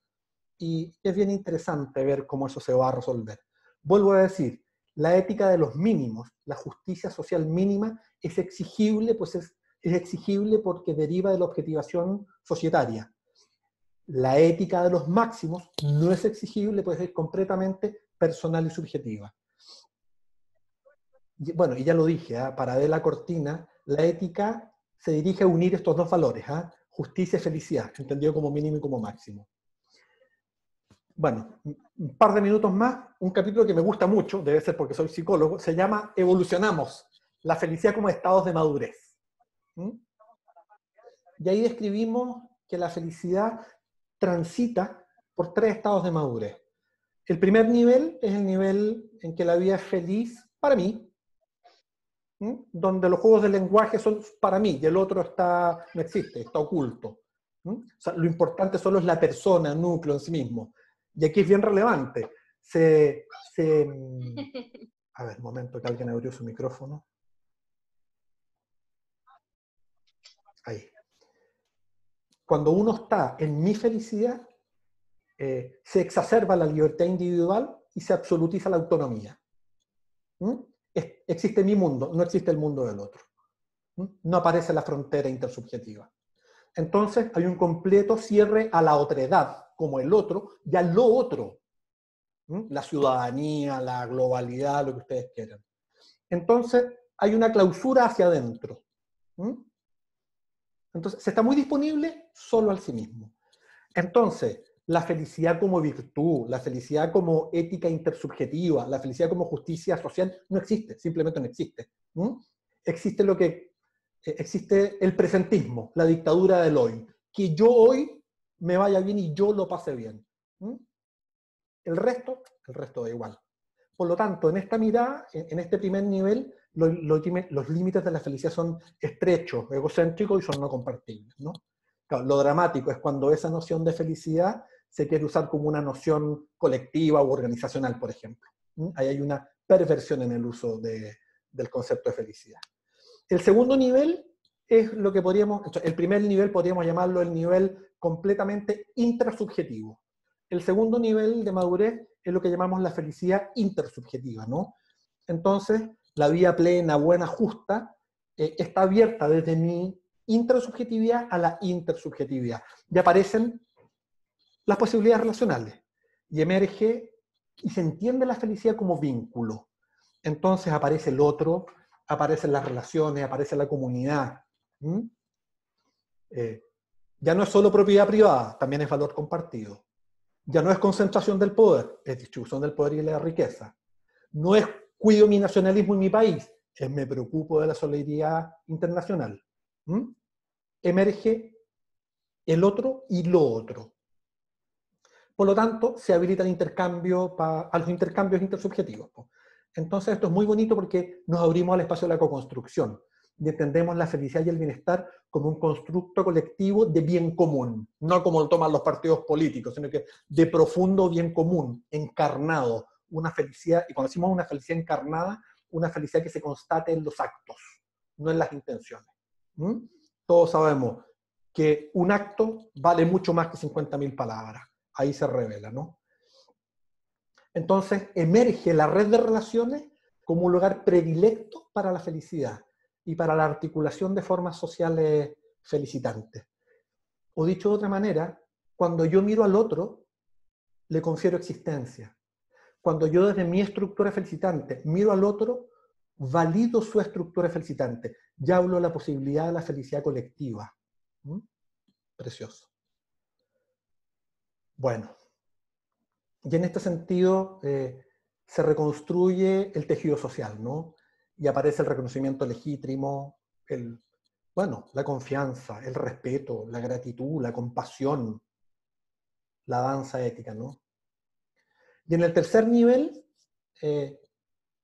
Y es bien interesante ver cómo eso se va a resolver. Vuelvo a decir, la ética de los mínimos, la justicia social mínima, es exigible, pues es exigible porque deriva de la objetivación societaria. La ética de los máximos no es exigible, pues es completamente personal y subjetiva. Y, bueno, y ya lo dije, para Adela Cortina, la ética se dirige a unir estos dos valores, justicia y felicidad, entendido como mínimo y como máximo. Bueno, un par de minutos más, un capítulo que me gusta mucho, debe ser porque soy psicólogo, se llama Evolucionamos, la felicidad como estados de madurez. Y ahí describimos que la felicidad transita por tres estados de madurez. El primer nivel es el nivel en que la vida es feliz para mí, donde los juegos del lenguaje son para mí, y el otro no existe, está oculto. O sea, lo importante solo es la persona, el núcleo en sí mismo. Y aquí es bien relevante. A ver, un momento que alguien abrió su micrófono. Ahí. Cuando uno está en mi felicidad, se exacerba la libertad individual y se absolutiza la autonomía. Existe mi mundo, no existe el mundo del otro. No aparece la frontera intersubjetiva. Entonces hay un completo cierre a la otredad, como el otro, y a lo otro. La ciudadanía, la globalidad, lo que ustedes quieran. Entonces hay una clausura hacia adentro. Entonces, se está muy disponible solo al sí mismo. Entonces, la felicidad como virtud, la felicidad como ética intersubjetiva, la felicidad como justicia social, no existe, simplemente no existe. Existe existe el presentismo, la dictadura del hoy. Que yo hoy me vaya bien y yo lo pase bien. El resto da igual. Por lo tanto, en esta mirada, en este primer nivel, los límites de la felicidad son estrechos, egocéntricos y son no compartibles, ¿no? Claro, lo dramático es cuando esa noción de felicidad se quiere usar como una noción colectiva o organizacional, por ejemplo. Ahí hay una perversión en el uso del concepto de felicidad. El segundo nivel es lo que el primer nivel podríamos llamarlo el nivel completamente intrasubjetivo. El segundo nivel de madurez es lo que llamamos la felicidad intersubjetiva, ¿no? Entonces, la vida plena, buena, justa, está abierta desde mi intrasubjetividad a la intersubjetividad. Y aparecen las posibilidades relacionales. Y emerge y se entiende la felicidad como vínculo. Entonces aparece el otro, aparecen las relaciones, aparece la comunidad. Ya no es solo propiedad privada, también es valor compartido. Ya no es concentración del poder, es distribución del poder y de la riqueza. No es cuido mi nacionalismo en mi país, es me preocupo de la solidaridad internacional. Emerge el otro y lo otro. Por lo tanto, se habilita el intercambio a los intercambios intersubjetivos. Entonces, esto es muy bonito porque nos abrimos al espacio de la coconstrucción y entendemos la felicidad y el bienestar como un constructo colectivo de bien común, no como lo toman los partidos políticos, sino que de profundo bien común, encarnado, una felicidad, y cuando decimos una felicidad encarnada, una felicidad que se constate en los actos, no en las intenciones. Todos sabemos que un acto vale mucho más que 50.000 palabras. Ahí se revela, ¿no? Entonces emerge la red de relaciones como un lugar predilecto para la felicidad y para la articulación de formas sociales felicitantes. O dicho de otra manera, cuando yo miro al otro, le confiero existencia. Cuando yo desde mi estructura felicitante miro al otro, valido su estructura felicitante. Ya hablo de la posibilidad de la felicidad colectiva. Precioso. Bueno. Y en este sentido se reconstruye el tejido social, ¿no? Y aparece el reconocimiento legítimo, la confianza, el respeto, la gratitud, la compasión, la danza ética, ¿no? Y en el tercer nivel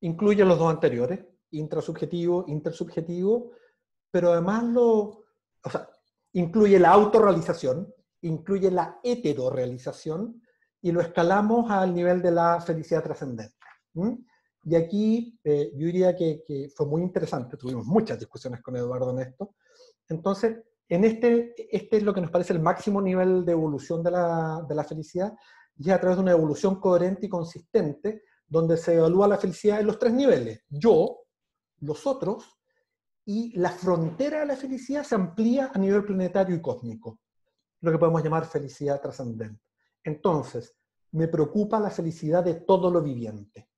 incluye los dos anteriores, intrasubjetivo, intersubjetivo, pero además incluye la autorrealización, incluye la heterorealización, y lo escalamos al nivel de la felicidad trascendente. Y aquí yo diría que fue muy interesante, tuvimos muchas discusiones con Eduardo en esto. Entonces, este es lo que nos parece el máximo nivel de evolución de la felicidad, y es a través de una evolución coherente y consistente, donde se evalúa la felicidad en los tres niveles: yo, los otros, y la frontera de la felicidad se amplía a nivel planetario y cósmico, lo que podemos llamar felicidad trascendente. Entonces, me preocupa la felicidad de todo lo viviente,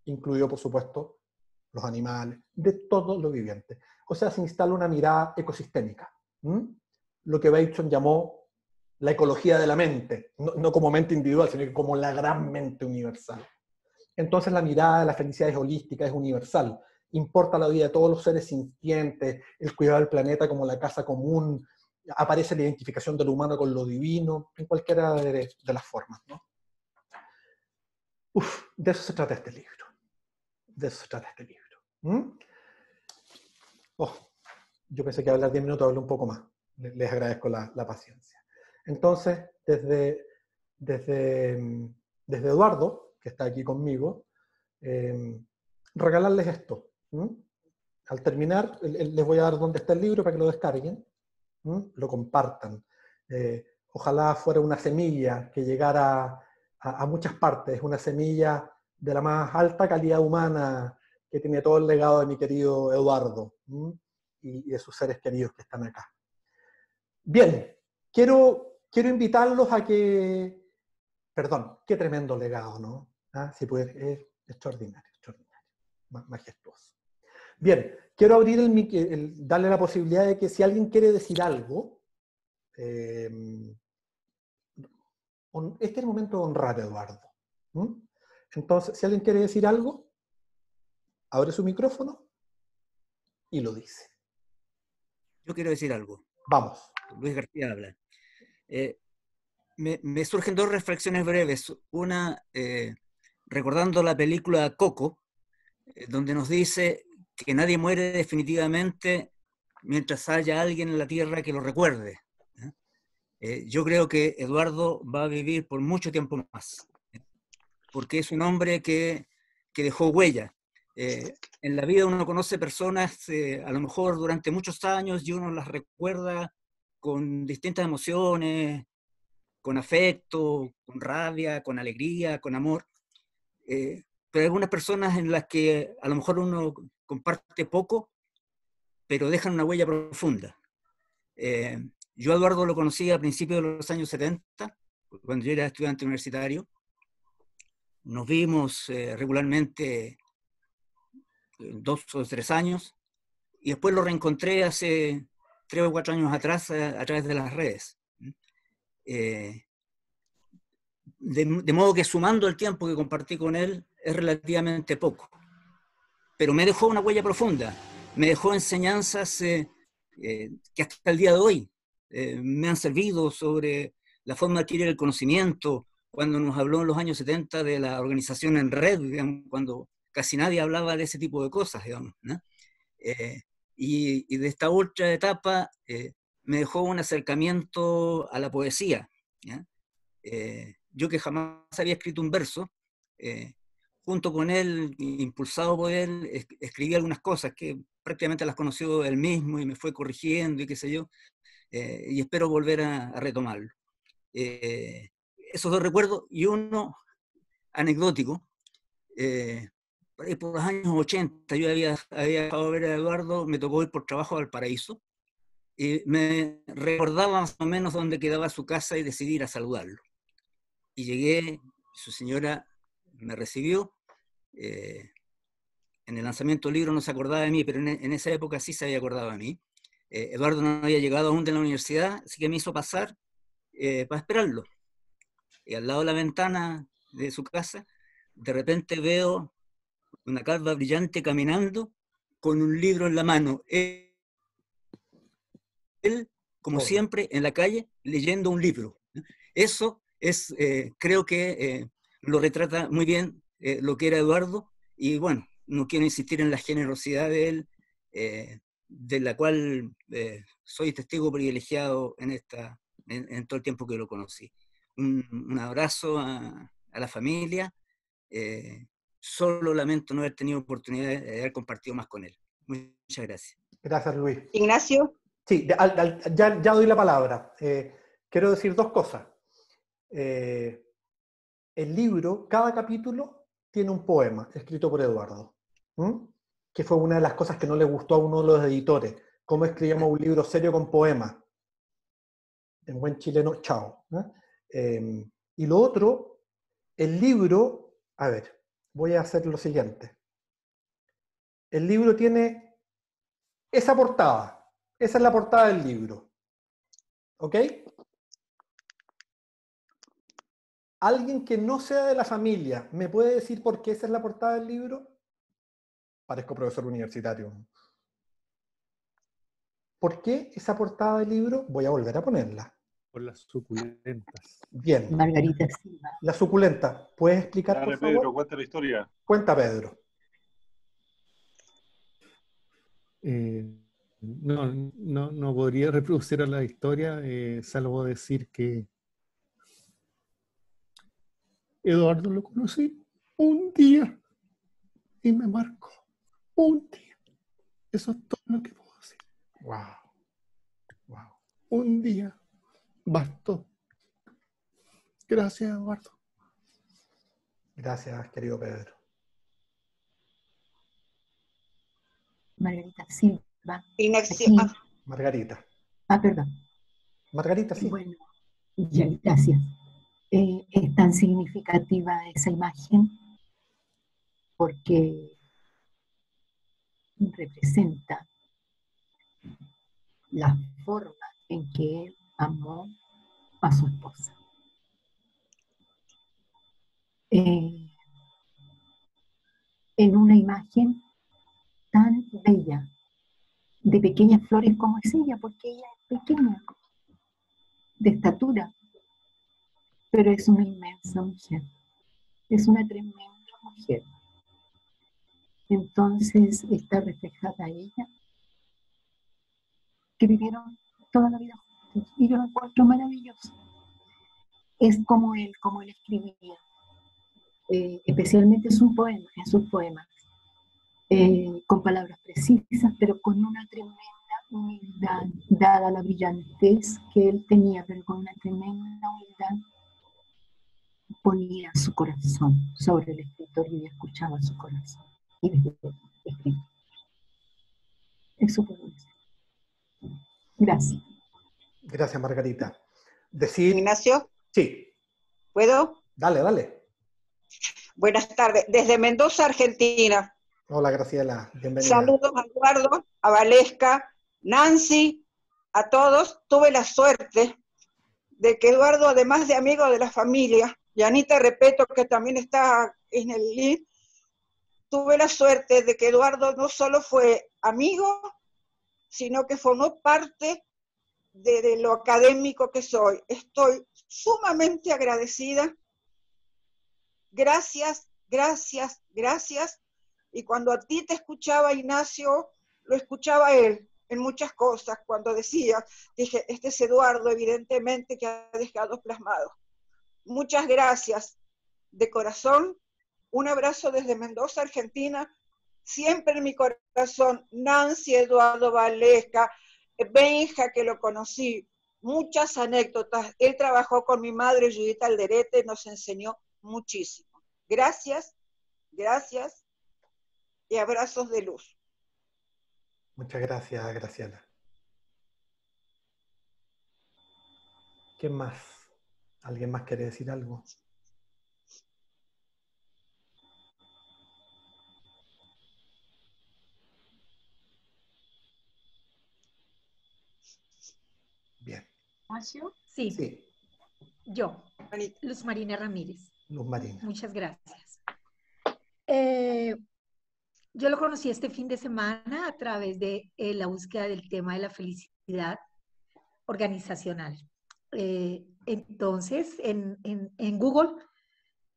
incluido, por supuesto, los animales, de todo lo viviente. O sea, se instala una mirada ecosistémica, lo que Bateson llamó la ecología de la mente, no como mente individual, sino que como la gran mente universal. Entonces la mirada de la felicidad es holística, es universal, importa la vida de todos los seres sintientes, el cuidado del planeta como la casa común, aparece la identificación del humano con lo divino, en cualquiera de las formas, ¿no? De eso se trata este libro. Yo pensé que hablar 10 minutos, hablé un poco más. Les agradezco la paciencia. Entonces, desde Eduardo, que está aquí conmigo, regalarles esto. Al terminar, les voy a dar dónde está el libro para que lo descarguen, lo compartan. Ojalá fuera una semilla que llegara a muchas partes, una semilla de la más alta calidad humana que tiene todo el legado de mi querido Eduardo y de sus seres queridos que están acá. Bien, quiero invitarlos a que... Perdón, qué tremendo legado, ¿no? Si puede, es extraordinario, majestuoso. Bien, quiero abrir darle la posibilidad de que si alguien quiere decir algo, este es el momento de honrar a Eduardo. Entonces, si alguien quiere decir algo, abre su micrófono y lo dice. Yo quiero decir algo. Vamos. Luis García habla. Me surgen dos reflexiones breves. Una, recordando la película Coco, donde nos dice que nadie muere definitivamente mientras haya alguien en la tierra que lo recuerde. Yo creo que Eduardo va a vivir por mucho tiempo más, porque es un hombre que dejó huella. En la vida uno conoce personas, a lo mejor durante muchos años, y uno las recuerda con distintas emociones, con afecto, con rabia, con alegría, con amor. Pero hay algunas personas en las que a lo mejor uno comparte poco, pero dejan una huella profunda. Yo a Eduardo lo conocí a principios de los años 70, cuando yo era estudiante universitario. Nos vimos regularmente 2 o 3 años, y después lo reencontré hace 3 o 4 años atrás a través de las redes. De modo que sumando el tiempo que compartí con él es relativamente poco. Pero me dejó una huella profunda, me dejó enseñanzas que hasta el día de hoy me han servido sobre la forma de adquirir el conocimiento. Cuando nos habló en los años 70 de la organización en red, digamos, cuando casi nadie hablaba de ese tipo de cosas, digamos, ¿no? Y de esta otra etapa me dejó un acercamiento a la poesía, ¿ya? Yo que jamás había escrito un verso, junto con él, impulsado por él, escribí algunas cosas que prácticamente las conoció él mismo y me fue corrigiendo y qué sé yo, y espero volver a retomarlo. Esos dos recuerdos, y uno anecdótico. Por los años 80 yo había dejado de ver a Eduardo, me tocó ir por trabajo a Valparaíso, y me recordaba más o menos dónde quedaba su casa y decidí ir a saludarlo. Y llegué, su señora me recibió. En el lanzamiento del libro no se acordaba de mí, pero en esa época sí se había acordado de mí. Eduardo no había llegado aún de la universidad, así que me hizo pasar para esperarlo. Y al lado de la ventana de su casa, de repente veo una calva brillante caminando con un libro en la mano. Él, como siempre, en la calle, leyendo un libro. Eso es, creo que lo retrata muy bien lo que era Eduardo, y bueno, no quiero insistir en la generosidad de él, de la cual soy testigo privilegiado en todo el tiempo que lo conocí. Un abrazo a la familia. Solo lamento no haber tenido oportunidad de haber compartido más con él. Muchas gracias. Gracias, Luis. Ignacio. Sí, ya doy la palabra. Quiero decir 2 cosas. El libro, cada capítulo tiene un poema escrito por Eduardo, que fue una de las cosas que no le gustó a uno de los editores. ¿Cómo escribíamos un libro serio con poemas? En buen chileno, chao. Y lo otro, el libro, a ver, voy a hacer lo siguiente. El libro tiene esa portada. Esa es la portada del libro. ¿Ok? ¿Alguien que no sea de la familia me puede decir por qué esa es la portada del libro? Parezco profesor universitario. ¿Por qué esa portada del libro? Voy a volver a ponerla. Por las suculentas. Bien. Margarita Silva. La suculenta. ¿Puedes explicar, Dale, por favor? Pedro, cuenta la historia. Cuenta, Pedro. No podría reproducir a la historia, salvo decir que Eduardo lo conocí un día y me marcó. Un día. Eso es todo lo que puedo decir. Wow. Un día. Bastó. Gracias, Eduardo. Gracias, querido Pedro. Margarita Silva. Ignacio. Margarita. Perdón. Margarita, sí. Bueno, ya, gracias. Es tan significativa esa imagen porque representa la forma en que él amó a su esposa. En una imagen tan bella, de pequeñas flores como es ella, porque ella es pequeña, de estatura, pero es una inmensa mujer, es una tremenda mujer. Entonces está reflejada ella, que vivieron toda la vida juntos, y yo lo encuentro maravilloso. Es como él escribía, especialmente en sus poemas, con palabras precisas, pero con una tremenda humildad, dada la brillantez que él tenía, pero con una tremenda humildad, ponía su corazón sobre el escritorio y escuchaba su corazón. Y desde escribir. Eso puedo decir. Gracias. Gracias, Margarita. Decir... Ignacio, Sí. ¿puedo? Dale, dale. Buenas tardes. Desde Mendoza, Argentina. Hola, Graciela. Bienvenida. Saludos a Eduardo, a Valesca, Nancy, a todos. Tuve la suerte de que Eduardo, además de amigo de la familia, y Anita Repeto, que también está en el link, tuve la suerte de que Eduardo no solo fue amigo, sino que formó parte de lo académico que soy. Estoy sumamente agradecida. Gracias, gracias, gracias. Y cuando a ti te escuchaba, Ignacio, lo escuchaba él en muchas cosas. Cuando decía, dije, este es Eduardo, evidentemente, que ha dejado plasmado. Muchas gracias de corazón. Un abrazo desde Mendoza, Argentina. Siempre en mi corazón, Nancy, Eduardo, Valesca, Benja, que lo conocí. Muchas anécdotas. Él trabajó con mi madre, Judith Alderete, nos enseñó muchísimo. Gracias, gracias y abrazos de luz. Muchas gracias, Graciela. ¿Quién más? ¿Alguien más quiere decir algo? Bien. ¿Ignacio? Sí. Sí. Yo, Luz Marina Ramírez. Luz Marina. Muchas gracias. Yo lo conocí este fin de semana a través de la búsqueda del tema de la felicidad organizacional. Entonces, en Google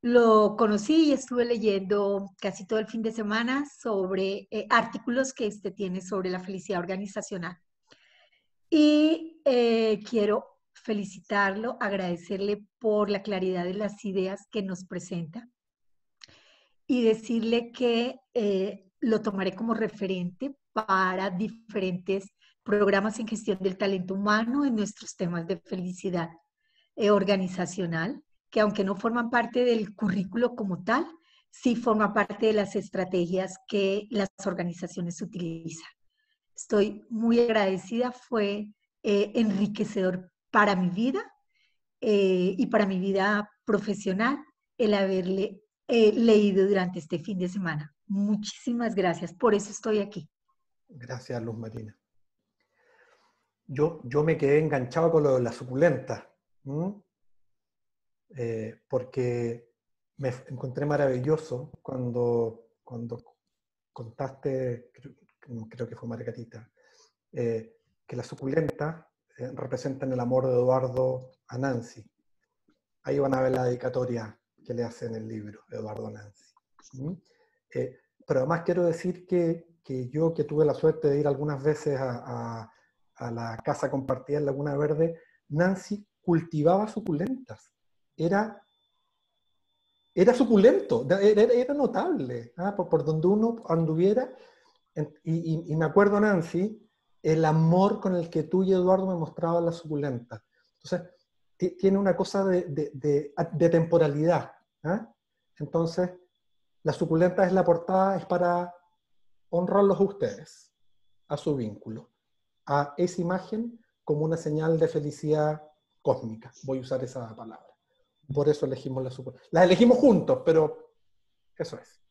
lo conocí y estuve leyendo casi todo el fin de semana sobre artículos que tiene sobre la felicidad organizacional. Y quiero felicitarlo, agradecerle por la claridad de las ideas que nos presenta y decirle que lo tomaré como referente para diferentes programas en gestión del talento humano en nuestros temas de felicidad organizacional, que aunque no forman parte del currículo como tal, sí forman parte de las estrategias que las organizaciones utilizan. Estoy muy agradecida, fue enriquecedor para mi vida y para mi vida profesional el haberle leído durante este fin de semana. Muchísimas gracias, por eso estoy aquí. Gracias, Luz Marina. Yo me quedé enganchado con lo de la suculenta, porque me encontré maravilloso cuando contaste, creo que fue Margarita, que las suculentas representan el amor de Eduardo a Nancy. Ahí van a ver la dedicatoria que le hace en el libro, Eduardo a Nancy. Pero además quiero decir que yo, que tuve la suerte de ir algunas veces a la casa compartida en Laguna Verde, Nancy cultivaba suculentas. Era suculento, era notable, por donde uno anduviera. Y me acuerdo, Nancy, el amor con el que tú y Eduardo me mostraban las suculentas. Entonces, tiene una cosa de temporalidad. Entonces, la suculenta es la portada, es para honrarlos a ustedes, a su vínculo, a esa imagen como una señal de felicidad cósmica. Voy a usar esa palabra. Por eso elegimos la suculenta. Las elegimos juntos, pero eso es.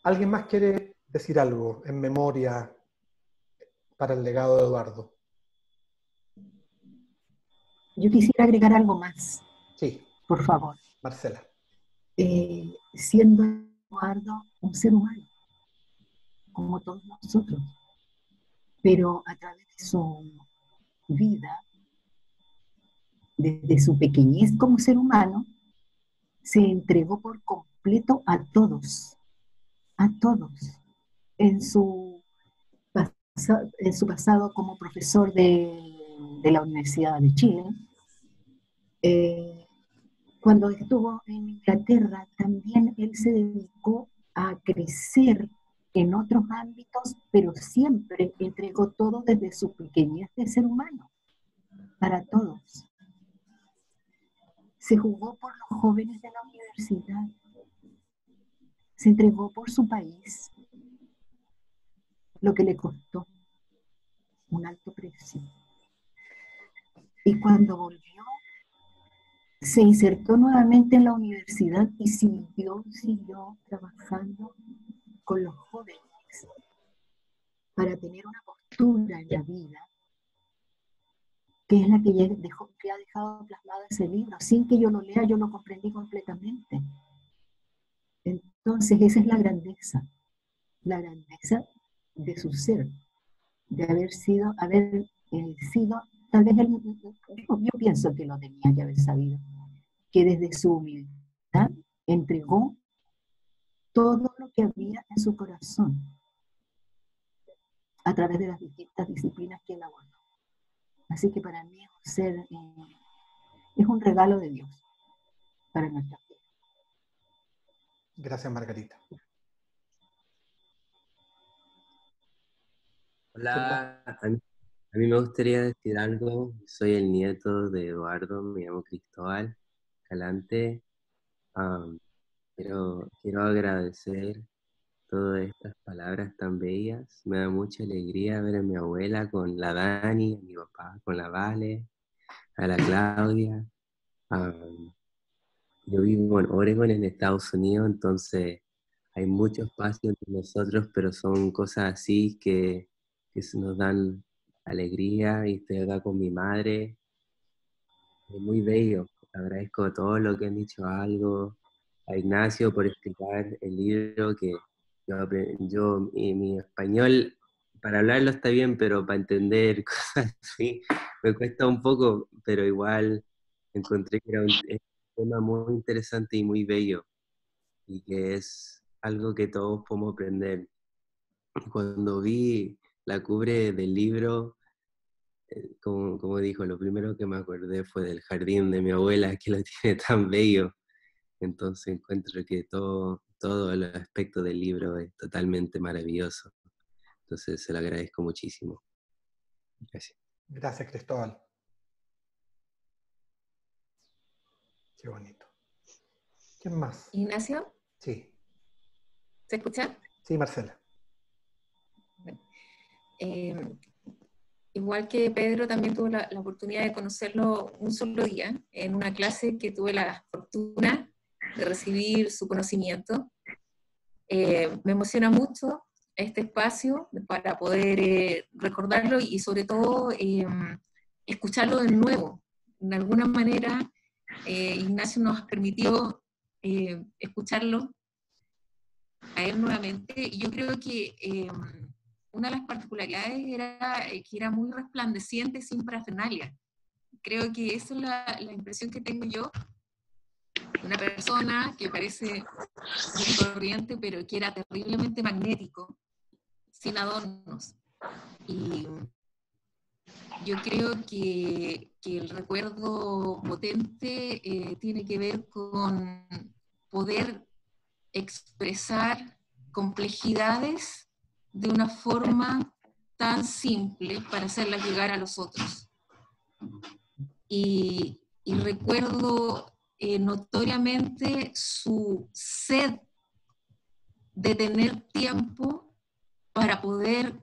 ¿Alguien más quiere decir algo en memoria para el legado de Eduardo. Yo quisiera agregar algo más. Sí. Por favor. Marcela. Siendo Eduardo un ser humano, como todos nosotros, pero a través de su vida, desde su pequeñez como ser humano, se entregó por completo a todos, en su pasado como profesor de la Universidad de Chile. Cuando estuvo en Inglaterra, también él se dedicó a crecer en otros ámbitos, pero siempre entregó todo desde su pequeñez de ser humano, para todos. Se jugó por los jóvenes de la universidad, se entregó por su país, lo que le costó un alto precio. Y cuando volvió, se insertó nuevamente en la universidad y siguió trabajando con los jóvenes para tener una postura en la vida, que es la que ha dejado plasmado ese libro. Sin que yo lo lea, yo lo comprendí completamente. Entonces, esa es la grandeza de su ser, de haber sido, tal vez él, yo pienso que lo tenía que haber sabido, que desde su humildad entregó todo lo que había en su corazón a través de las distintas disciplinas que él abordó. Así que para mí es un regalo de Dios para nuestra vida. Gracias, Margarita. Hola, a mí me gustaría decir algo. Soy el nieto de Eduardo, me llamo Cristóbal Calante. Quiero agradecer todas estas palabras tan bellas. Me da mucha alegría ver a mi abuela con la Dani, a mi papá con la Vale, a la Claudia. Yo vivo en Oregon, en Estados Unidos, entonces hay mucho espacio entre nosotros, pero son cosas así que nos dan alegría, y estoy acá con mi madre. Es muy bello. Agradezco todo lo que han dicho, algo a Ignacio por explicar el libro, que mi español para hablarlo está bien, pero para entender cosas así me cuesta un poco, pero igual encontré que era un tema muy interesante y muy bello, y que es algo que todos podemos aprender. Cuando vi la cubre del libro, como dijo, lo primero que me acordé fue del jardín de mi abuela, que lo tiene tan bello. Entonces encuentro que todo el aspecto del libro es totalmente maravilloso. Entonces se lo agradezco muchísimo. Gracias. Gracias, Cristóbal. Qué bonito. ¿Quién más? Ignacio. Sí. ¿Se escucha? Sí, Marcela. Bueno, igual que Pedro, también tuve la oportunidad de conocerlo un solo día, en una clase que tuve la fortuna de recibir su conocimiento. Me emociona mucho este espacio para poder recordarlo y sobre todo escucharlo de nuevo. De alguna manera, Ignacio nos permitió escucharlo a él nuevamente, y yo creo que una de las particularidades era que era muy resplandeciente sin parafernalia. Creo que esa es la impresión que tengo yo, una persona que parece muy corriente, pero que era terriblemente magnético, sin adornos. Y yo creo que el recuerdo potente tiene que ver con poder expresar complejidades de una forma tan simple para hacerlas llegar a los otros. Y recuerdo notoriamente su sed de tener tiempo para poder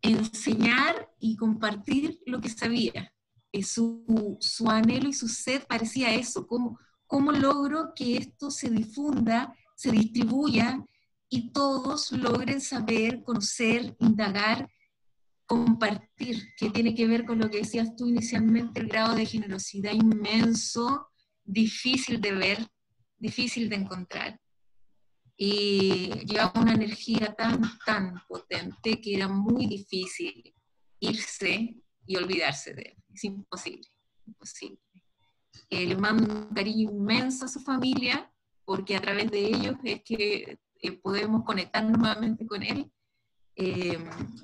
enseñar y compartir lo que sabía. Su anhelo y su sed parecía eso, ¿cómo logro que esto se difunda, se distribuya y todos logren saber, conocer, indagar, compartir, que tiene que ver con lo que decías tú inicialmente, el grado de generosidad inmenso, difícil de ver, difícil de encontrar. Y llevaba una energía tan potente que era muy difícil irse y olvidarse de él. Es imposible, imposible. Le mando un cariño inmenso a su familia, porque a través de ellos es que podemos conectarnos nuevamente con él.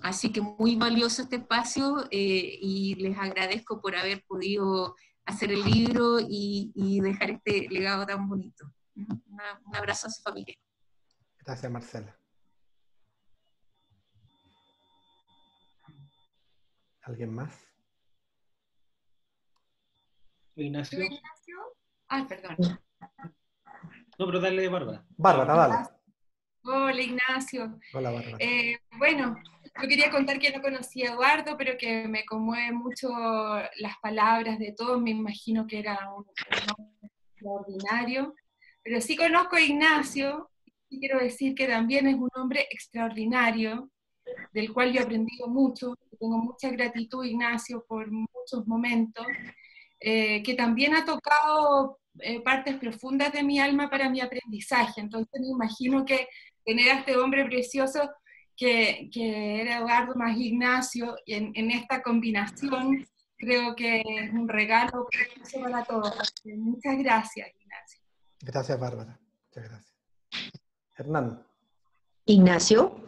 Así que muy valioso este espacio y les agradezco por haber podido hacer el libro y dejar este legado tan bonito. Un abrazo a su familia. Gracias, Marcela. ¿Alguien más? Ignacio. Ah, perdón. No, pero dale, Bárbara. Bárbara, dale. Hola, Ignacio. Hola, Bárbara. Bueno, yo quería contar que no conocía a Eduardo, pero que me conmueve mucho las palabras de todos. Me imagino que era un hombre extraordinario. Pero sí conozco a Ignacio, y quiero decir que también es un hombre extraordinario, del cual yo he aprendido mucho. Tengo mucha gratitud, Ignacio, por muchos momentos, que también ha tocado partes profundas de mi alma para mi aprendizaje. Entonces me imagino que tener a este hombre precioso que era Eduardo más Ignacio, y en esta combinación creo que es un regalo precioso para todos. Muchas gracias, Ignacio. Gracias, Bárbara. Muchas gracias. Hernán. Ignacio.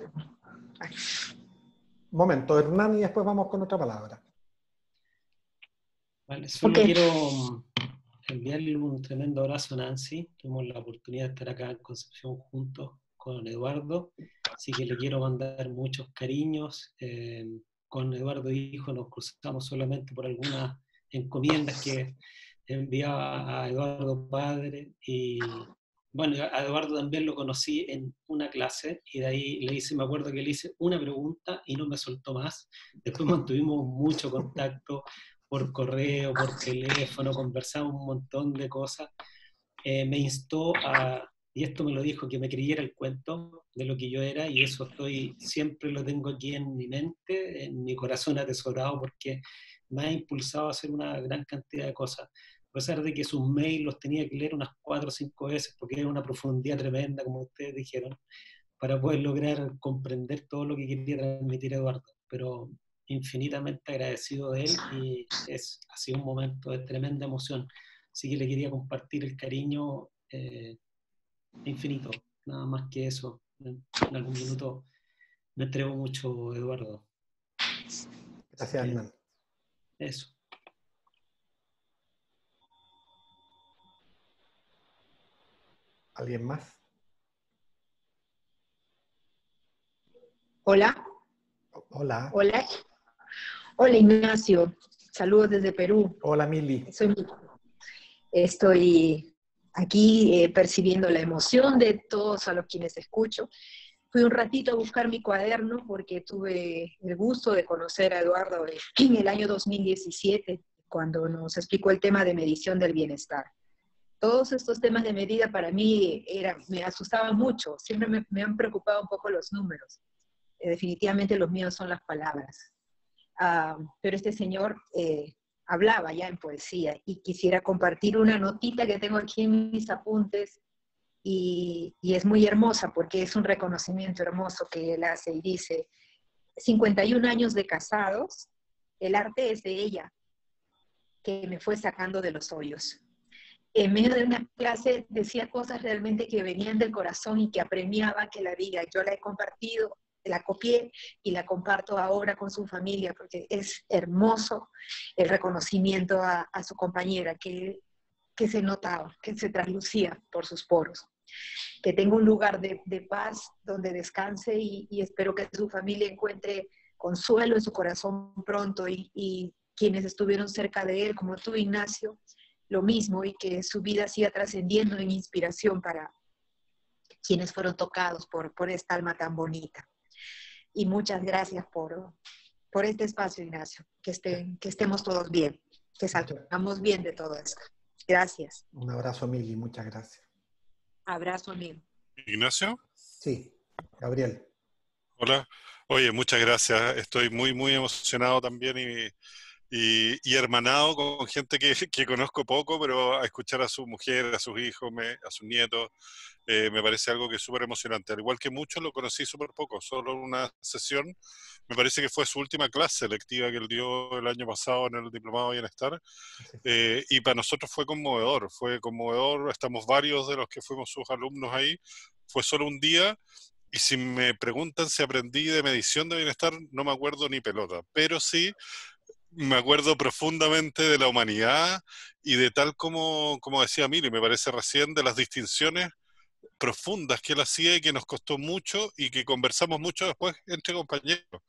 Momento, Hernán, y después vamos con otra palabra. Vale, solo quiero enviarle un tremendo abrazo a Nancy. Tuvimos la oportunidad de estar acá en Concepción juntos con Eduardo, así que le quiero mandar muchos cariños. Con Eduardo hijo nos cruzamos solamente por algunas encomiendas que enviaba a Eduardo padre, y bueno, a Eduardo también lo conocí en una clase, y de ahí me acuerdo que le hice una pregunta y no me soltó más. Después mantuvimos mucho contacto por correo, por teléfono, conversamos un montón de cosas. Me instó y esto me lo dijo, que me creyera el cuento de lo que yo era, y eso siempre lo tengo aquí en mi mente, en mi corazón atesorado, porque me ha impulsado a hacer una gran cantidad de cosas. A pesar de que sus mails los tenía que leer unas 4 o 5 veces, porque era una profundidad tremenda, como ustedes dijeron, para poder lograr comprender todo lo que quería transmitir Eduardo. Pero infinitamente agradecido de él, y ha sido un momento de tremenda emoción. Así que le quería compartir el cariño infinito, nada más que eso. En algún minuto me entrego mucho, Eduardo. Gracias, Hernán. Eso. ¿Alguien más? Hola. Hola. Hola. Hola, Ignacio. Saludos desde Perú. Hola, Mili. Estoy aquí percibiendo la emoción de todos a los quienes escucho. Fui un ratito a buscar mi cuaderno porque tuve el gusto de conocer a Eduardo en el año 2017, cuando nos explicó el tema de medición del bienestar. Todos estos temas de medida para mí me asustaban mucho, siempre me han preocupado un poco los números. Definitivamente los míos son las palabras. Pero este señor hablaba ya en poesía, y quisiera compartir una notita que tengo aquí en mis apuntes, y es muy hermosa porque es un reconocimiento hermoso que él hace, y dice: 51 años de casados, el arte es de ella, que me fue sacando de los hoyos. En medio de una clase decía cosas realmente que venían del corazón y que apremiaba que la diga. Yo la he compartido, la copié y la comparto ahora con su familia, porque es hermoso el reconocimiento a su compañera, que se notaba, que se traslucía por sus poros. Que tenga un lugar de paz donde descanse, y espero que su familia encuentre consuelo en su corazón pronto, y quienes estuvieron cerca de él, como tú, Ignacio, lo mismo, y que su vida siga trascendiendo en inspiración para quienes fueron tocados por esta alma tan bonita. Y muchas gracias por este espacio, Ignacio, que estemos todos bien, que salgamos bien de todo esto. Gracias. Un abrazo, Mili, muchas gracias. Abrazo, amigo. ¿Ignacio? Sí. Gabriel. Hola. Oye, muchas gracias. Estoy muy emocionado también y hermanado con gente que conozco poco, pero a escuchar a su mujer, a sus hijos, a sus nietos, me parece algo que es súper emocionante. Al igual que muchos, lo conocí súper poco, solo una sesión. Me parece que fue su última clase lectiva que él dio el año pasado en el Diplomado de Bienestar. Y para nosotros fue conmovedor. Estamos varios de los que fuimos sus alumnos ahí. Fue solo un día. Y si me preguntan si aprendí de medición de bienestar, no me acuerdo ni pelota, pero sí me acuerdo profundamente de la humanidad y de tal como decía Mili, me parece recién, de las distinciones profundas que él hacía y que nos costó mucho y que conversamos mucho después entre compañeros.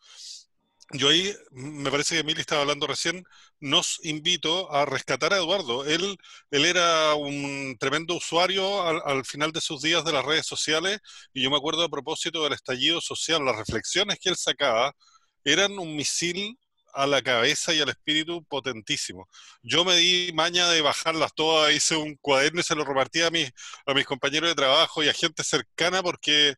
Yo ahí, me parece que Emily estaba hablando recién, nos invito a rescatar a Eduardo. Él era un tremendo usuario al final de sus días de las redes sociales, y yo me acuerdo a propósito del estallido social, las reflexiones que él sacaba eran un misil a la cabeza y al espíritu potentísimo. Yo me di maña de bajarlas todas, hice un cuaderno y se lo repartí a mis compañeros de trabajo y a gente cercana porque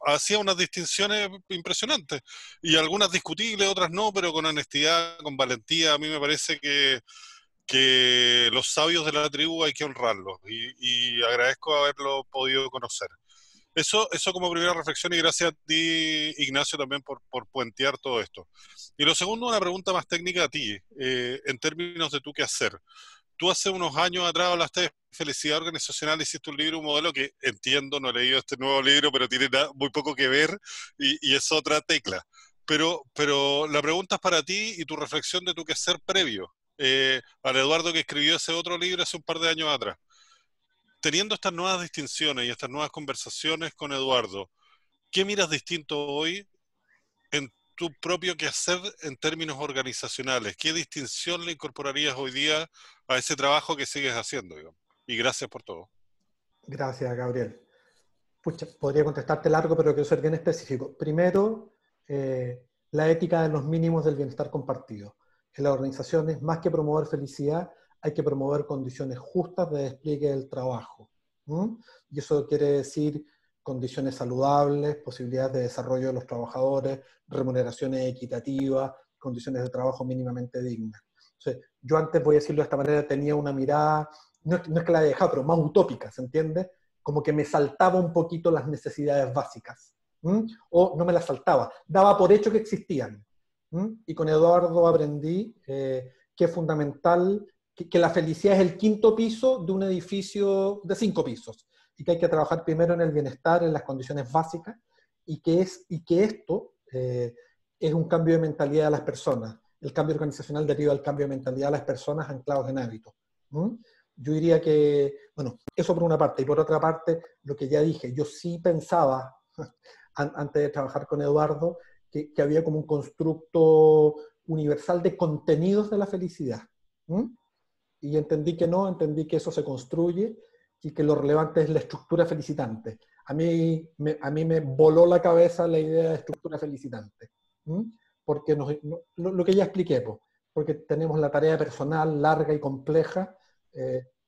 hacía unas distinciones impresionantes, y algunas discutibles, otras no, pero con honestidad, con valentía. A mí me parece que los sabios de la tribu hay que honrarlos, y agradezco haberlo podido conocer. Eso como primera reflexión, y gracias a ti, Ignacio, también por puentear todo esto. Y lo segundo, una pregunta más técnica a ti, en términos de tu qué hacer. Tú hace unos años atrás hablaste de felicidad organizacional, hiciste un libro, un modelo que entiendo, no he leído este nuevo libro, pero tiene muy poco que ver, y es otra tecla. Pero la pregunta es para ti y tu reflexión de tu quehacer previo, al Eduardo que escribió ese otro libro hace un par de años atrás. Teniendo estas nuevas distinciones y estas nuevas conversaciones con Eduardo, ¿qué miras distinto hoy en tu propio quehacer en términos organizacionales? ¿Qué distinción le incorporarías hoy día a ese trabajo que sigues haciendo, digamos? Y gracias por todo. Gracias, Gabriel. Pucha, podría contestarte largo, pero quiero ser bien específico. Primero, la ética de los mínimos del bienestar compartido. En las organizaciones, más que promover felicidad, hay que promover condiciones justas de despliegue del trabajo. Y eso quiere decir condiciones saludables, posibilidades de desarrollo de los trabajadores, remuneraciones equitativas, condiciones de trabajo mínimamente dignas. Entonces, yo antes, voy a decirlo de esta manera, tenía una mirada, no es que la haya dejado, pero más utópica, ¿se entiende? Como que me saltaba un poquito las necesidades básicas. O no me las saltaba, daba por hecho que existían. Y con Eduardo aprendí que es fundamental, que la felicidad es el quinto piso de un edificio de 5 pisos, y que hay que trabajar primero en el bienestar, en las condiciones básicas, y que esto es un cambio de mentalidad de las personas. El cambio organizacional deriva del cambio de mentalidad de las personas anclados en hábitos. Yo diría que, bueno, eso por una parte, y por otra parte, lo que ya dije, yo sí pensaba, antes de trabajar con Eduardo, que había como un constructo universal de contenidos de la felicidad. Y entendí que no, entendí que eso se construye y que lo relevante es la estructura felicitante. A mí me voló la cabeza la idea de estructura felicitante, porque lo que ya expliqué, porque tenemos la tarea personal larga y compleja,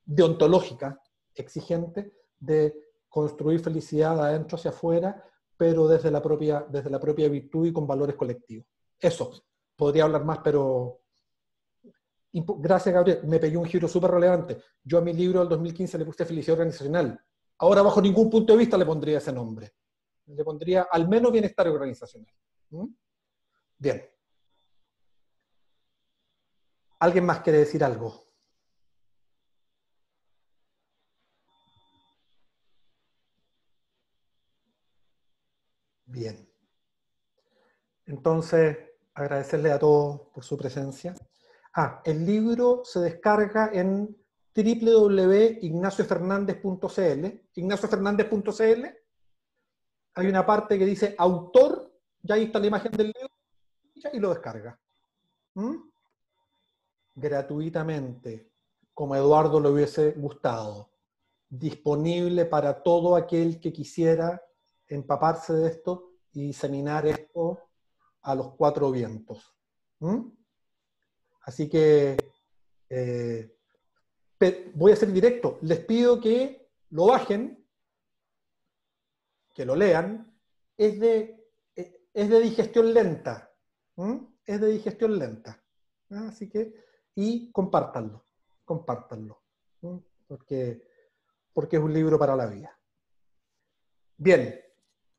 deontológica, exigente, de construir felicidad de adentro hacia afuera, pero desde la propia virtud y con valores colectivos. Eso, podría hablar más, pero gracias, Gabriel, me pegué un giro súper relevante. Yo a mi libro del 2015 le puse felicidad organizacional. Ahora, bajo ningún punto de vista, le pondría ese nombre. Le pondría al menos bienestar organizacional. Bien. ¿Alguien más quiere decir algo? Bien. Entonces, agradecerle a todos por su presencia. El libro se descarga en www.ignaciofernandez.cl. Ignaciofernandez.cl. Hay una parte que dice autor, ya ahí está la imagen del libro, y lo descarga. Gratuitamente, como a Eduardo le hubiese gustado. Disponible para todo aquel que quisiera empaparse de esto y diseminar esto a los 4 vientos. Así que voy a ser directo. Les pido que lo bajen, que lo lean, es de digestión lenta. Es de digestión lenta. Así que, y compártanlo. Porque es un libro para la vida. Bien,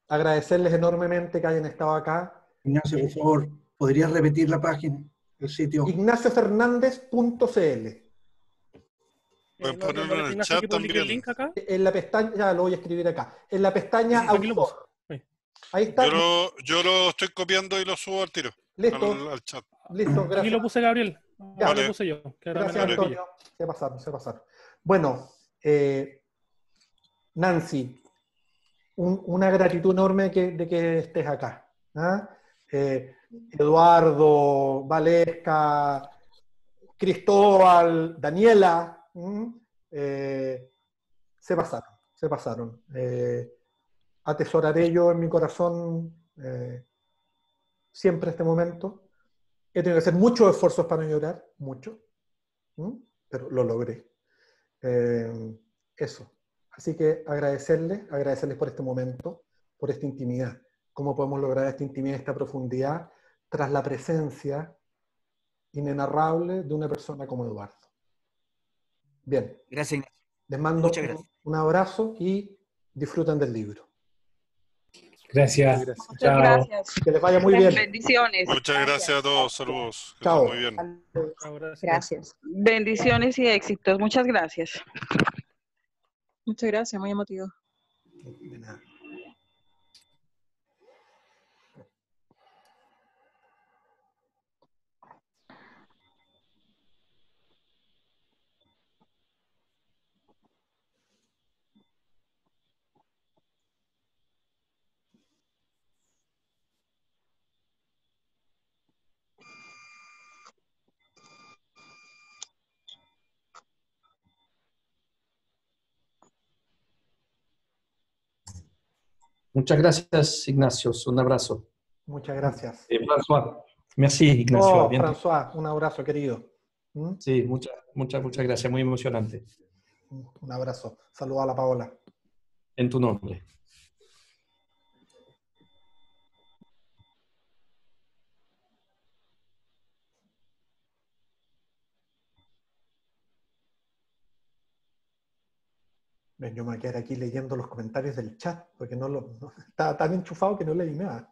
agradecerles enormemente que hayan estado acá. Ignacio, por favor, ¿podrías repetir la página, el sitio? IgnacioFernandez.cl. Pueden ponerlo en el chat también. El link acá. En la pestaña, ya lo voy a escribir acá. En la pestaña Sí, aquí lo puse. autor. Ahí está. Yo lo estoy copiando y lo subo al tiro. Listo. Al chat. Listo, gracias. Aquí lo puse Gabriel. Ya, lo puse yo. Gracias, Antonio. Se pasaron. Bueno, Nancy, una gratitud enorme de que estés acá. Eduardo, Valesca, Cristóbal, Daniela, se pasaron. Atesoraré yo en mi corazón siempre este momento. He tenido que hacer muchos esfuerzos para no llorar, mucho, pero lo logré. Eso. Así que agradecerles por este momento, por esta intimidad. ¿Cómo podemos lograr esta intimidad, esta profundidad, tras la presencia inenarrable de una persona como Eduardo? Bien. Gracias. Les mando un abrazo y disfruten del libro. Gracias. Muchas gracias. Que les vaya muy bien. Bendiciones. Muchas gracias a todos. Saludos. Que Chao. estén muy bien. Gracias. Bendiciones y éxitos. Muchas gracias. Muchas gracias, muy emotivo. De nada. Muchas gracias, Ignacio. Un abrazo. Muchas gracias. François. Merci, Ignacio. Oh, François, un abrazo, querido. Sí, muchas gracias. Muy emocionante. Un abrazo. Saludos a la Paola. En tu nombre. Ven, yo me voy a quedar aquí leyendo los comentarios del chat, porque estaba tan enchufado que no leí nada.